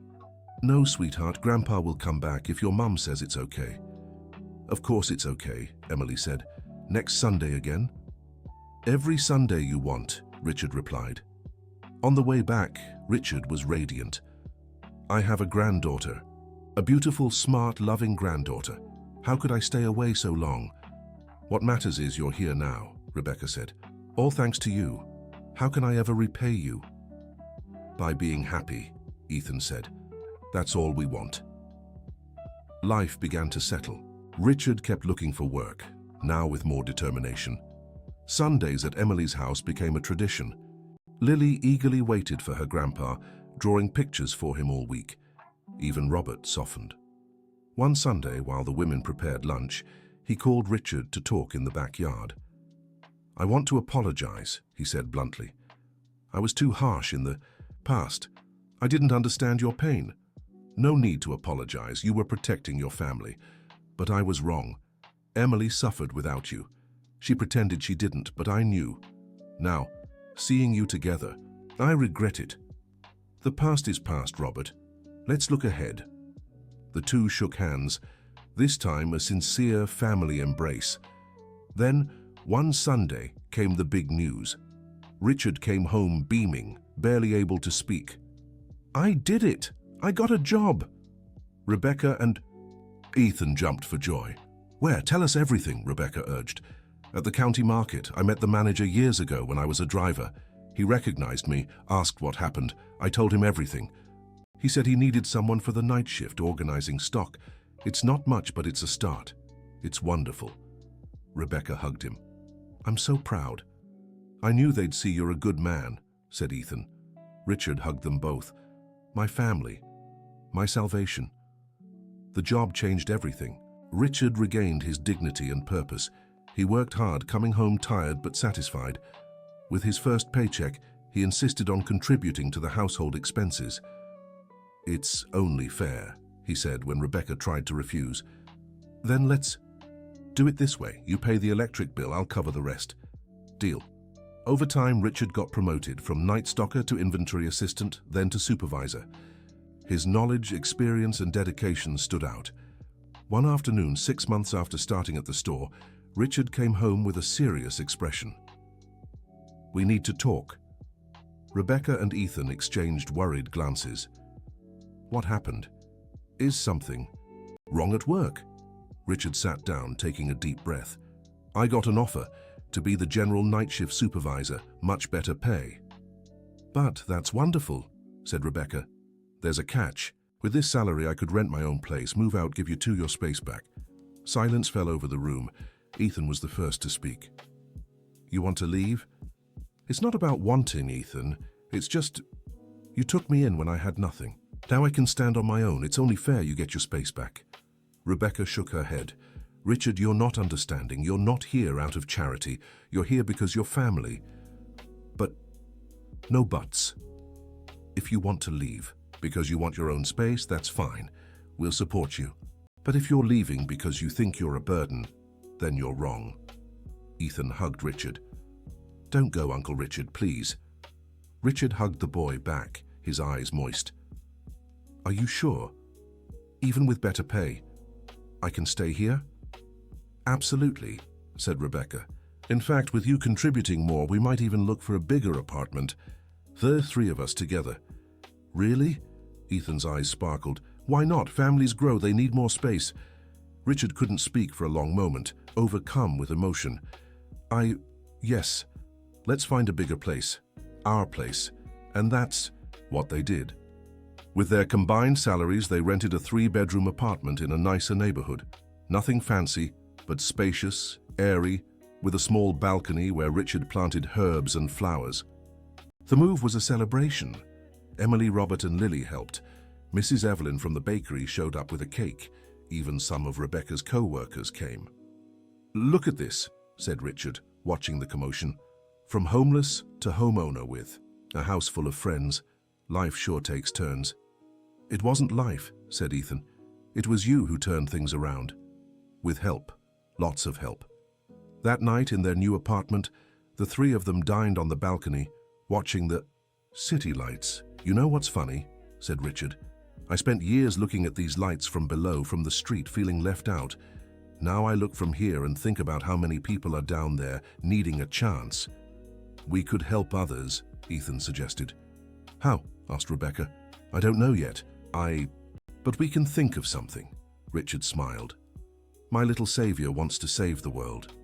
"No, sweetheart, Grandpa will come back if your mum says it's okay." "Of course it's okay," Emily said. "Next Sunday again?" "Every Sunday you want," Richard replied. On the way back, Richard was radiant. "I have a granddaughter. A beautiful, smart, loving granddaughter. How could I stay away so long?" "What matters is you're here now," Rebecca said. "All thanks to you. How can I ever repay you?" "By being happy," Ethan said. "That's all we want." Life began to settle. Richard kept looking for work, now with more determination. Sundays at Emily's house became a tradition. Lily eagerly waited for her grandpa, drawing pictures for him all week. Even Robert softened. One Sunday, while the women prepared lunch, he called Richard to talk in the backyard. "I want to apologize," he said bluntly. "I was too harsh in the past. I didn't understand your pain. No need to apologize. You were protecting your family. But I was wrong. Emily suffered without you. She pretended she didn't, but I knew. Now, seeing you together, I regret it. The past is past, Robert. Let's look ahead." The two shook hands, this time a sincere family embrace. Then, one Sunday, came the big news. Richard came home beaming, barely able to speak. "I did it! I got a job!" Rebecca and Ethan jumped for joy. "Where? Tell us everything," Rebecca urged. "At the county market. I met the manager years ago when I was a driver. He recognized me, asked what happened. I told him everything. He said he needed someone for the night shift organizing stock. It's not much, but it's a start. It's wonderful." Rebecca hugged him. "I'm so proud." "I knew they'd see you're a good man," said Ethan. Richard hugged them both. "My family. My salvation." The job changed everything. Richard regained his dignity and purpose. He worked hard, coming home tired but satisfied. With his first paycheck, he insisted on contributing to the household expenses. "It's only fair," he said when Rebecca tried to refuse. "Then let's do it this way. You pay the electric bill, I'll cover the rest." "Deal." Over time, Richard got promoted from night stocker to inventory assistant, then to supervisor. His knowledge, experience, and dedication stood out. One afternoon, 6 months after starting at the store, Richard came home with a serious expression. "We need to talk." Rebecca and Ethan exchanged worried glances. "What happened? Is something wrong at work?" Richard sat down, taking a deep breath. "I got an offer to be the general night shift supervisor, much better pay." "But that's wonderful," said Rebecca. "There's a catch. With this salary, I could rent my own place, move out, give you your space back." Silence fell over the room. Ethan was the first to speak. "You want to leave?" "It's not about wanting, Ethan. It's just, you took me in when I had nothing. Now I can stand on my own. It's only fair you get your space back." Rebecca shook her head. "Richard, you're not understanding. You're not here out of charity. You're here because you're family." "But no buts. If you want to leave because you want your own space, that's fine. We'll support you. But if you're leaving because you think you're a burden, then you're wrong." Ethan hugged Richard. "Don't go, Uncle Richard, please." Richard hugged the boy back, his eyes moist. "Are you sure? Even with better pay, I can stay here?" "Absolutely," said Rebecca. "In fact, with you contributing more, we might even look for a bigger apartment. The 3 of us together." "Really?" Ethan's eyes sparkled. "Why not? Families grow, they need more space." Richard couldn't speak for a long moment, overcome with emotion. Yes, let's find a bigger place. Our place." And that's what they did. With their combined salaries, they rented a 3-bedroom apartment in a nicer neighborhood. Nothing fancy, but spacious, airy, with a small balcony where Richard planted herbs and flowers. The move was a celebration. Emily, Robert, and Lily helped. Mrs. Evelyn from the bakery showed up with a cake. Even some of Rebecca's co-workers came. "Look at this," said Richard, watching the commotion. "From homeless to homeowner with a house full of friends. Life sure takes turns." "It wasn't life," said Ethan. "It was you who turned things around. With help. Lots of help." That night in their new apartment, the 3 of them dined on the balcony, watching the city lights. "You know what's funny?" said Richard. "I spent years looking at these lights from below, from the street, feeling left out. Now I look from here and think about how many people are down there needing a chance." "We could help others," Ethan suggested. "How?" asked Rebecca. "I don't know yet. But we can think of something." Richard smiled. "My little savior wants to save the world."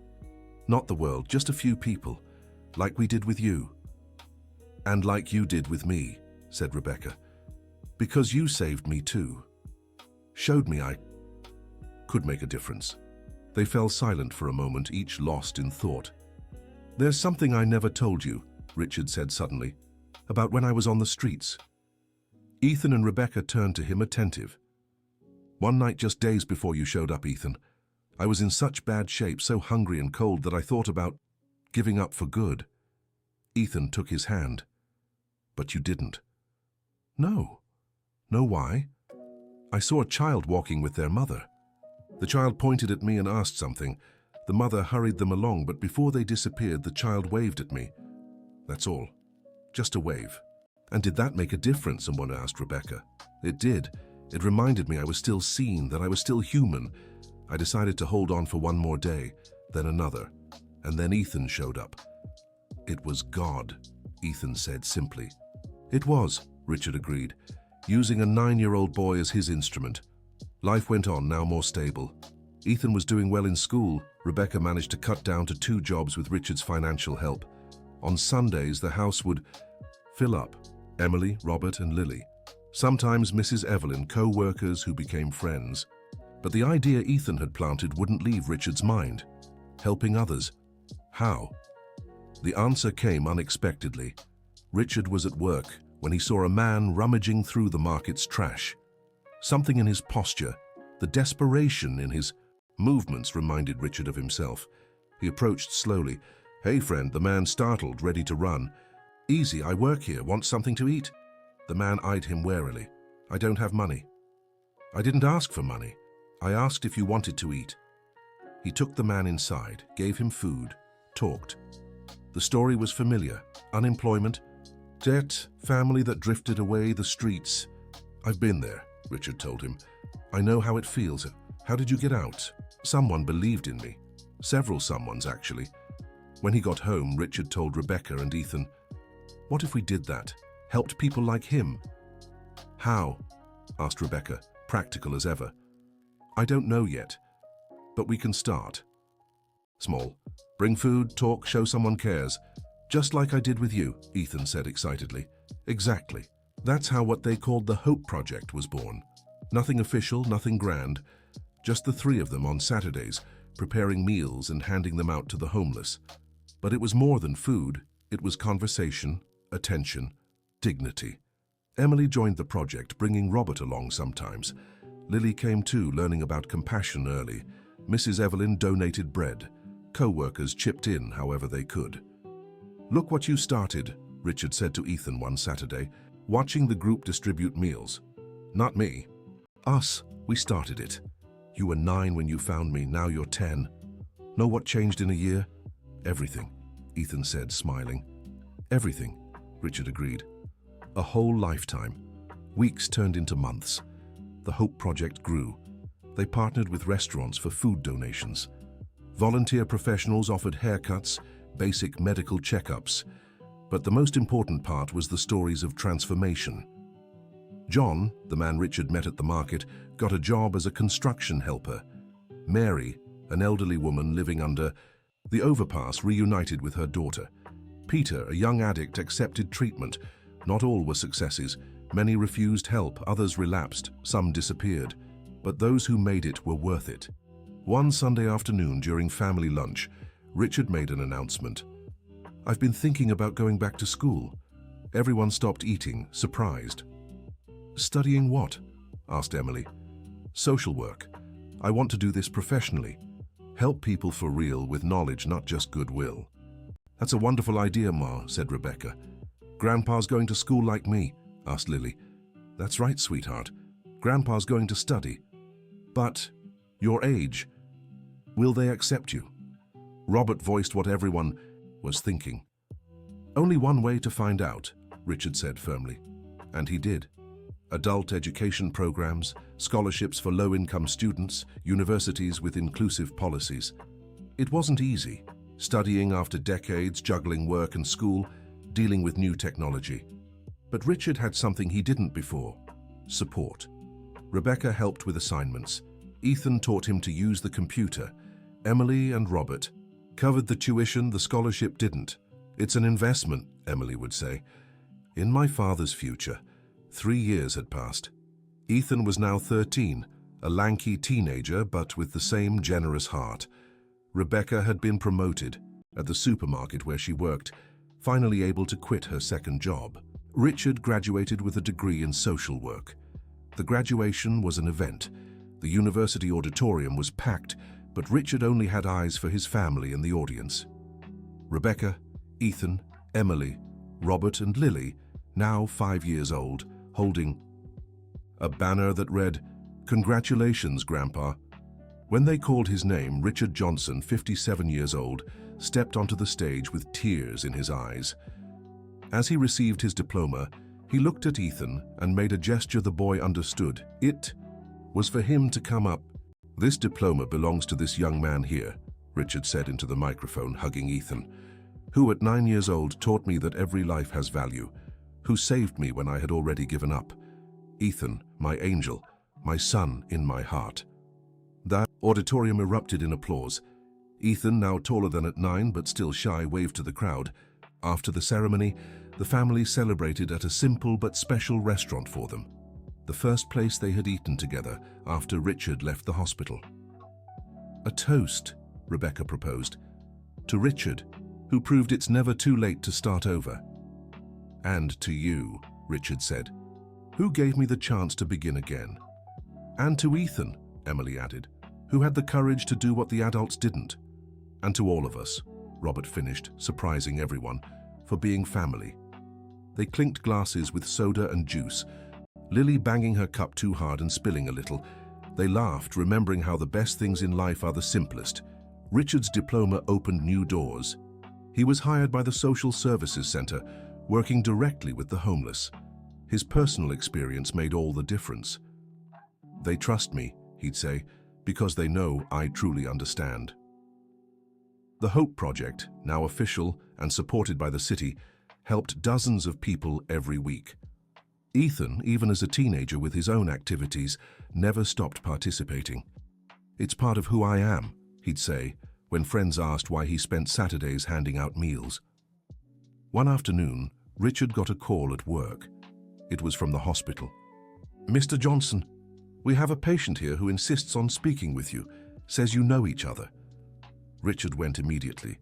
"Not the world, just a few people, like we did with you." "And like you did with me," said Rebecca. "Because you saved me too. Showed me I could make a difference." They fell silent for a moment, each lost in thought. "There's something I never told you," Richard said suddenly, "about when I was on the streets." Ethan and Rebecca turned to him attentive. "One night just days before you showed up, Ethan, I was in such bad shape, so hungry and cold that I thought about giving up for good." Ethan took his hand. "But you didn't." "No." "Know why?" "I saw a child walking with their mother. The child pointed at me and asked something. The mother hurried them along, but before they disappeared, the child waved at me. That's all. Just a wave." "And did that make a difference?" someone asked Rebecca. "It did. It reminded me I was still seen, that I was still human. I decided to hold on for one more day, then another, and then Ethan showed up." "It was God," Ethan said simply. "It was," Richard agreed, using a 9-year-old boy as his instrument. Life went on, now more stable. Ethan was doing well in school. Rebecca managed to cut down to 2 jobs with Richard's financial help. On Sundays, the house would fill up. Emily, Robert, and Lily. Sometimes Mrs. Evelyn, co-workers who became friends. But the idea Ethan had planted wouldn't leave Richard's mind. helping others. How? The answer came unexpectedly. Richard was at work when he saw a man rummaging through the market's trash. Something in his posture, the desperation in his movements reminded Richard of himself. He approached slowly. "Hey, friend," the man startled, ready to run. "Easy, I work here. Want something to eat?" The man eyed him warily. "I don't have money." "I didn't ask for money. I asked if you wanted to eat." He took the man inside, gave him food, talked. The story was familiar. Unemployment, debt, family that drifted away, the streets. "I've been there," Richard told him. "I know how it feels. How did you get out?" "Someone believed in me." Several someones, actually. When he got home, Richard told Rebecca and Ethan, "What if we did that? Helped people like him?" "How?" asked Rebecca, practical as ever. "I don't know yet, but we can start. Small. Bring food, talk, show someone cares. Just like I did with you," Ethan said excitedly. "Exactly. That's how what they called the Hope Project was born. Nothing official, nothing grand. Just the three of them on Saturdays, preparing meals and handing them out to the homeless. But it was more than food. It was conversation, attention, dignity. Emily joined the project, bringing Robert along sometimes. Lily came too, learning about compassion early. Mrs. Evelyn donated bread. Co-workers chipped in however they could. "Look what you started," Richard said to Ethan one Saturday, watching the group distribute meals. "Not me. Us. We started it. You were 9 when you found me, now you're 10. Know what changed in a year?" "Everything," Ethan said, smiling. "Everything," Richard agreed. "A whole lifetime. Weeks turned into months. The Hope Project grew. They partnered with restaurants for food donations. Volunteer professionals offered haircuts, basic medical checkups. But the most important part was the stories of transformation. John, the man Richard met at the market, got a job as a construction helper. Mary, an elderly woman living under the overpass, reunited with her daughter. Peter, a young addict, accepted treatment. Not all were successes. Many refused help, others relapsed, some disappeared. But those who made it were worth it. One Sunday afternoon during family lunch, Richard made an announcement. "I've been thinking about going back to school." Everyone stopped eating, surprised. "Studying what?" asked Emily. "Social work. I want to do this professionally. Help people for real with knowledge, not just goodwill." "That's a wonderful idea, Ma," said Rebecca. "Grandpa's going to school like me?" asked Lily. "That's right, sweetheart. Grandpa's going to study. But your age, will they accept you?" Robert voiced what everyone was thinking. "Only one way to find out," Richard said firmly. And he did. Adult education programs, scholarships for low-income students, universities with inclusive policies. It wasn't easy, studying after decades, juggling work and school, dealing with new technology. But Richard had something he didn't before: support. Rebecca helped with assignments. Ethan taught him to use the computer. Emily and Robert covered the tuition the scholarship didn't. "It's an investment," Emily would say. In my father's future. 3 years had passed. Ethan was now 13, a lanky teenager but with the same generous heart. Rebecca had been promoted at the supermarket where she worked, finally able to quit her second job. Richard graduated with a degree in social work. The graduation was an event. The university auditorium was packed, but Richard only had eyes for his family in the audience. Rebecca, Ethan, Emily, Robert and Lily, now 5 years old, holding a banner that read, "Congratulations, Grandpa." When they called his name, Richard Johnson, 57 years old, stepped onto the stage with tears in his eyes. As he received his diploma, he looked at Ethan and made a gesture the boy understood. It was for him to come up. "This diploma belongs to this young man here," Richard said into the microphone, hugging Ethan, "who at 9 years old taught me that every life has value, who saved me when I had already given up. Ethan, my angel, my son in my heart." That auditorium erupted in applause. Ethan, now taller than at 9 but still shy, waved to the crowd. After the ceremony, the family celebrated at a simple but special restaurant for them, the first place they had eaten together after Richard left the hospital. A toast Rebecca proposed. To Richard, who proved it's never too late to start over. And to you, Richard said, who gave me the chance to begin again. And to Ethan, Emily added, who had the courage to do what the adults didn't. And to all of us, Robert finished, surprising everyone, for being family. They clinked glasses with soda and juice, Lily banging her cup too hard and spilling a little. They laughed, remembering how the best things in life are the simplest. Richard's diploma opened new doors. He was hired by the Social Services Center, working directly with the homeless. His personal experience made all the difference. They trust me, he'd say, because they know I truly understand. The Hope Project, now official and supported by the city, helped dozens of people every week. Ethan, even as a teenager with his own activities, never stopped participating. It's part of who I am, he'd say, when friends asked why he spent Saturdays handing out meals. One afternoon, Richard got a call at work. It was from the hospital. Mr. Johnson, we have a patient here who insists on speaking with you, says you know each other. Richard went immediately.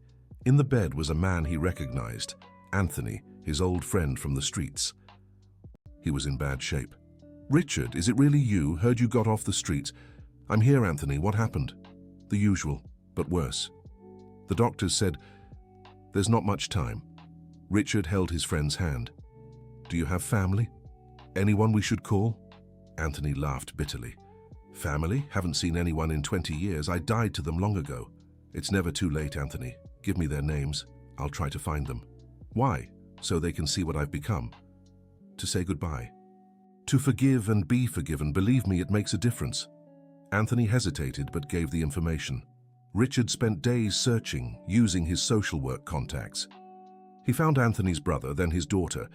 In the bed was a man he recognized, Anthony, his old friend from the streets. He was in bad shape. Richard, is it really you? Heard you got off the streets. I'm here, Anthony. What happened? The usual, but worse. The doctors said, there's not much time. Richard held his friend's hand. Do you have family? Anyone we should call? Anthony laughed bitterly. Family? Haven't seen anyone in 20 years. I died to them long ago. It's never too late, Anthony. Give me their names. I'll try to find them. Why? So they can see what I've become. To say goodbye. To forgive and be forgiven. Believe me, it makes a difference. Anthony hesitated but gave the information. Richard spent days searching, using his social work contacts. He found Anthony's brother, then his daughter.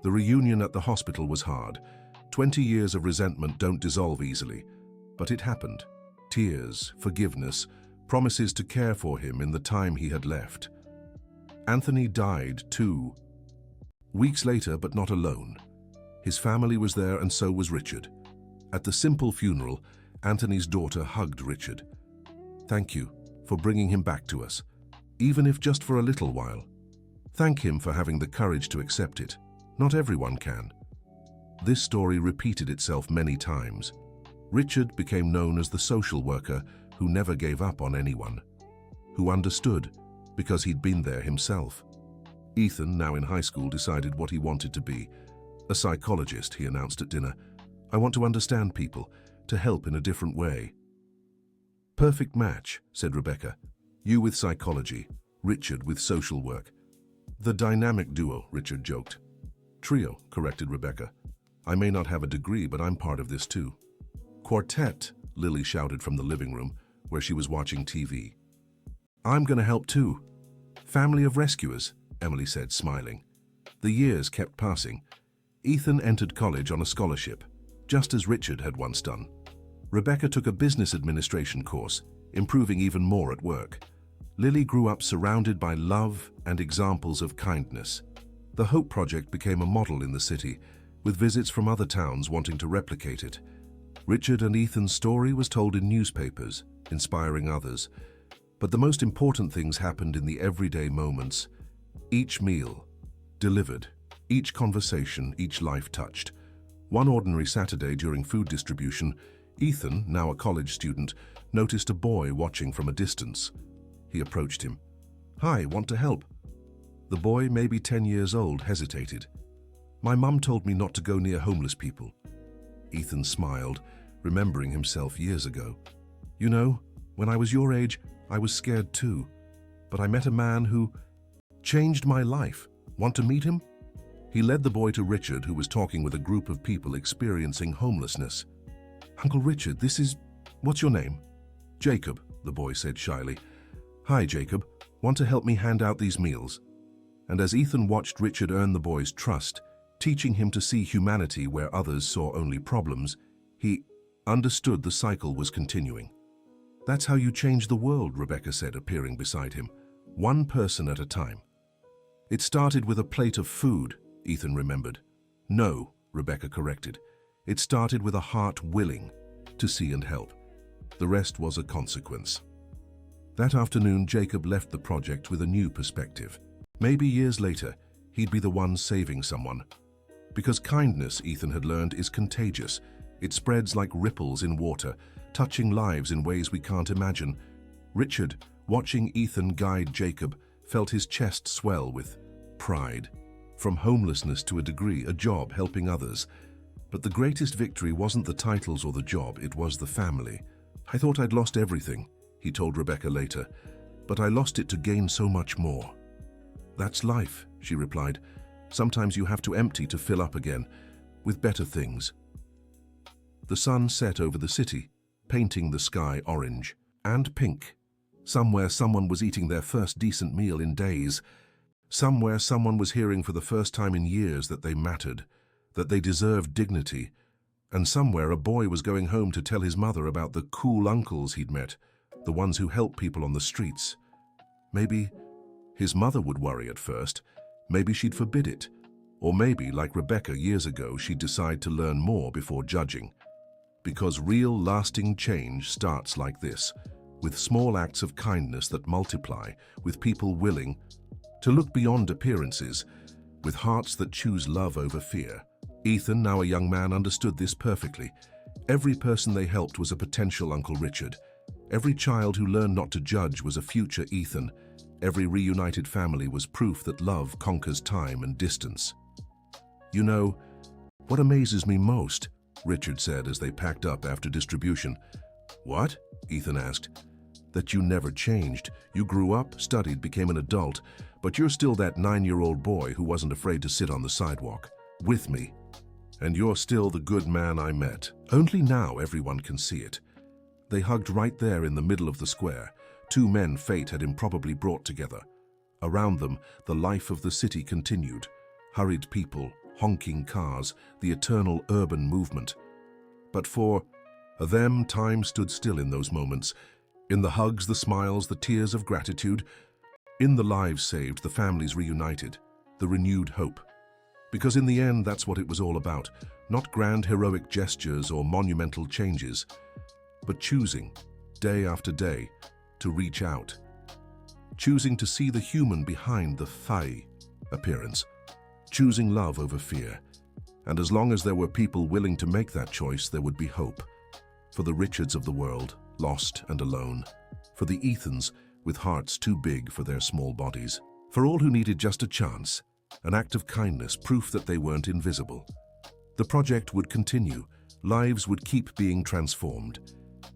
The reunion at the hospital was hard. 20 years of resentment don't dissolve easily. But it happened. Tears, forgiveness, promises to care for him in the time he had left. Anthony died too. Weeks later, but not alone. His family was there and so was Richard. At the simple funeral, Anthony's daughter hugged Richard. Thank you for bringing him back to us, even if just for a little while. Thank him for having the courage to accept it. Not everyone can. This story repeated itself many times. Richard became known as the social worker who never gave up on anyone, who understood because he'd been there himself. Ethan, now in high school, decided what he wanted to be. A psychologist, he announced at dinner. I want to understand people, to help in a different way. Perfect match, said Rebecca. You with psychology, Richard with social work. The dynamic duo, Richard joked. Trio, corrected Rebecca. I may not have a degree, but I'm part of this too. Quartet, Lily shouted from the living room, where she was watching TV. I'm going to help too. Family of rescuers, Emily said, smiling. The years kept passing. Ethan entered college on a scholarship, just as Richard had once done. Rebecca took a business administration course, improving even more at work. Lily grew up surrounded by love and examples of kindness. The Hope Project became a model in the city, with visits from other towns wanting to replicate it. Richard and Ethan's story was told in newspapers, inspiring others. But the most important things happened in the everyday moments. Each meal, delivered. Each conversation, each life touched. One ordinary Saturday during food distribution, Ethan, now a college student, noticed a boy watching from a distance. He approached him. Hi, want to help? The boy, maybe 10 years old, hesitated. My mum told me not to go near homeless people. Ethan smiled, remembering himself years ago. You know, when I was your age, I was scared too. But I met a man who changed my life. Want to meet him? He led the boy to Richard, who was talking with a group of people experiencing homelessness. Uncle Richard, what's your name? Jacob, the boy said shyly. Hi, Jacob. Want to help me hand out these meals? And as Ethan watched Richard earn the boy's trust, teaching him to see humanity where others saw only problems, he understood the cycle was continuing. That's how you change the world, Rebecca said, appearing beside him. One person at a time. It started with a plate of food, Ethan remembered. No, Rebecca corrected. It started with a heart willing to see and help. The rest was a consequence. That afternoon, Jacob left the project with a new perspective. Maybe years later, he'd be the one saving someone. Because kindness, Ethan had learned, is contagious. It spreads like ripples in water, touching lives in ways we can't imagine. Richard, watching Ethan guide Jacob, felt his chest swell with pride. From homelessness to a job helping others. But the greatest victory wasn't the titles or the job, it was the family. "I thought I'd lost everything," he told Rebecca later, "but I lost it to gain so much more." "That's life," she replied. "Sometimes you have to empty to fill up again, with better things." The sun set over the city, painting the sky orange and pink. Somewhere someone was eating their first decent meal in days. Somewhere someone was hearing for the first time in years that they mattered, that they deserved dignity. And somewhere a boy was going home to tell his mother about the cool uncles he'd met, the ones who help people on the streets. Maybe his mother would worry at first. Maybe she'd forbid it. Or maybe, like Rebecca years ago, she'd decide to learn more before judging. Because real, lasting change starts like this, with small acts of kindness that multiply, with people willing to look beyond appearances, with hearts that choose love over fear. Ethan, now a young man, understood this perfectly. Every person they helped was a potential Uncle Richard. Every child who learned not to judge was a future Ethan. Every reunited family was proof that love conquers time and distance. "You know, what amazes me most," Richard said as they packed up after distribution. "What?" Ethan asked. "That you never changed. You grew up, studied, became an adult, but you're still that 9-year-old boy who wasn't afraid to sit on the sidewalk with me. And you're still the good man I met. Only now everyone can see it." They hugged right there in the middle of the square, two men fate had improbably brought together. Around them, the life of the city continued. Hurried people, honking cars, the eternal urban movement. But for them, time stood still in those moments. In the hugs, the smiles, the tears of gratitude. In the lives saved, the families reunited, the renewed hope. Because in the end, that's what it was all about. Not grand heroic gestures or monumental changes, but choosing, day after day, to reach out. Choosing to see the human behind the fey appearance. Choosing love over fear. And as long as there were people willing to make that choice, there would be hope. For the Richards of the world, lost and alone. For the Ethans, with hearts too big for their small bodies. For all who needed just a chance, an act of kindness, proof that they weren't invisible. The project would continue, lives would keep being transformed.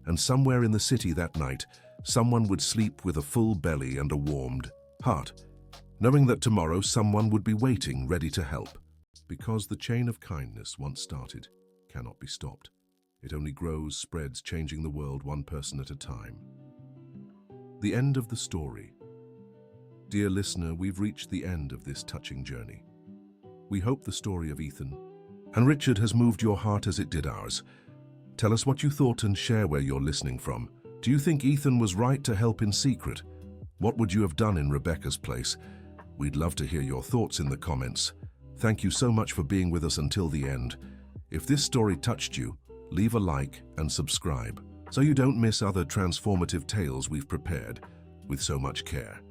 And somewhere in the city that night, someone would sleep with a full belly and a warmed heart, knowing that tomorrow someone would be waiting, ready to help. Because the chain of kindness, once started, cannot be stopped. It only grows, spreads, changing the world one person at a time. The end of the story. Dear listener, we've reached the end of this touching journey. We hope the story of Ethan and Richard has moved your heart as it did ours. Tell us what you thought and share where you're listening from. Do you think Ethan was right to help in secret? What would you have done in Rebecca's place? We'd love to hear your thoughts in the comments. Thank you so much for being with us until the end. If this story touched you, leave a like and subscribe so you don't miss other transformative tales we've prepared with so much care.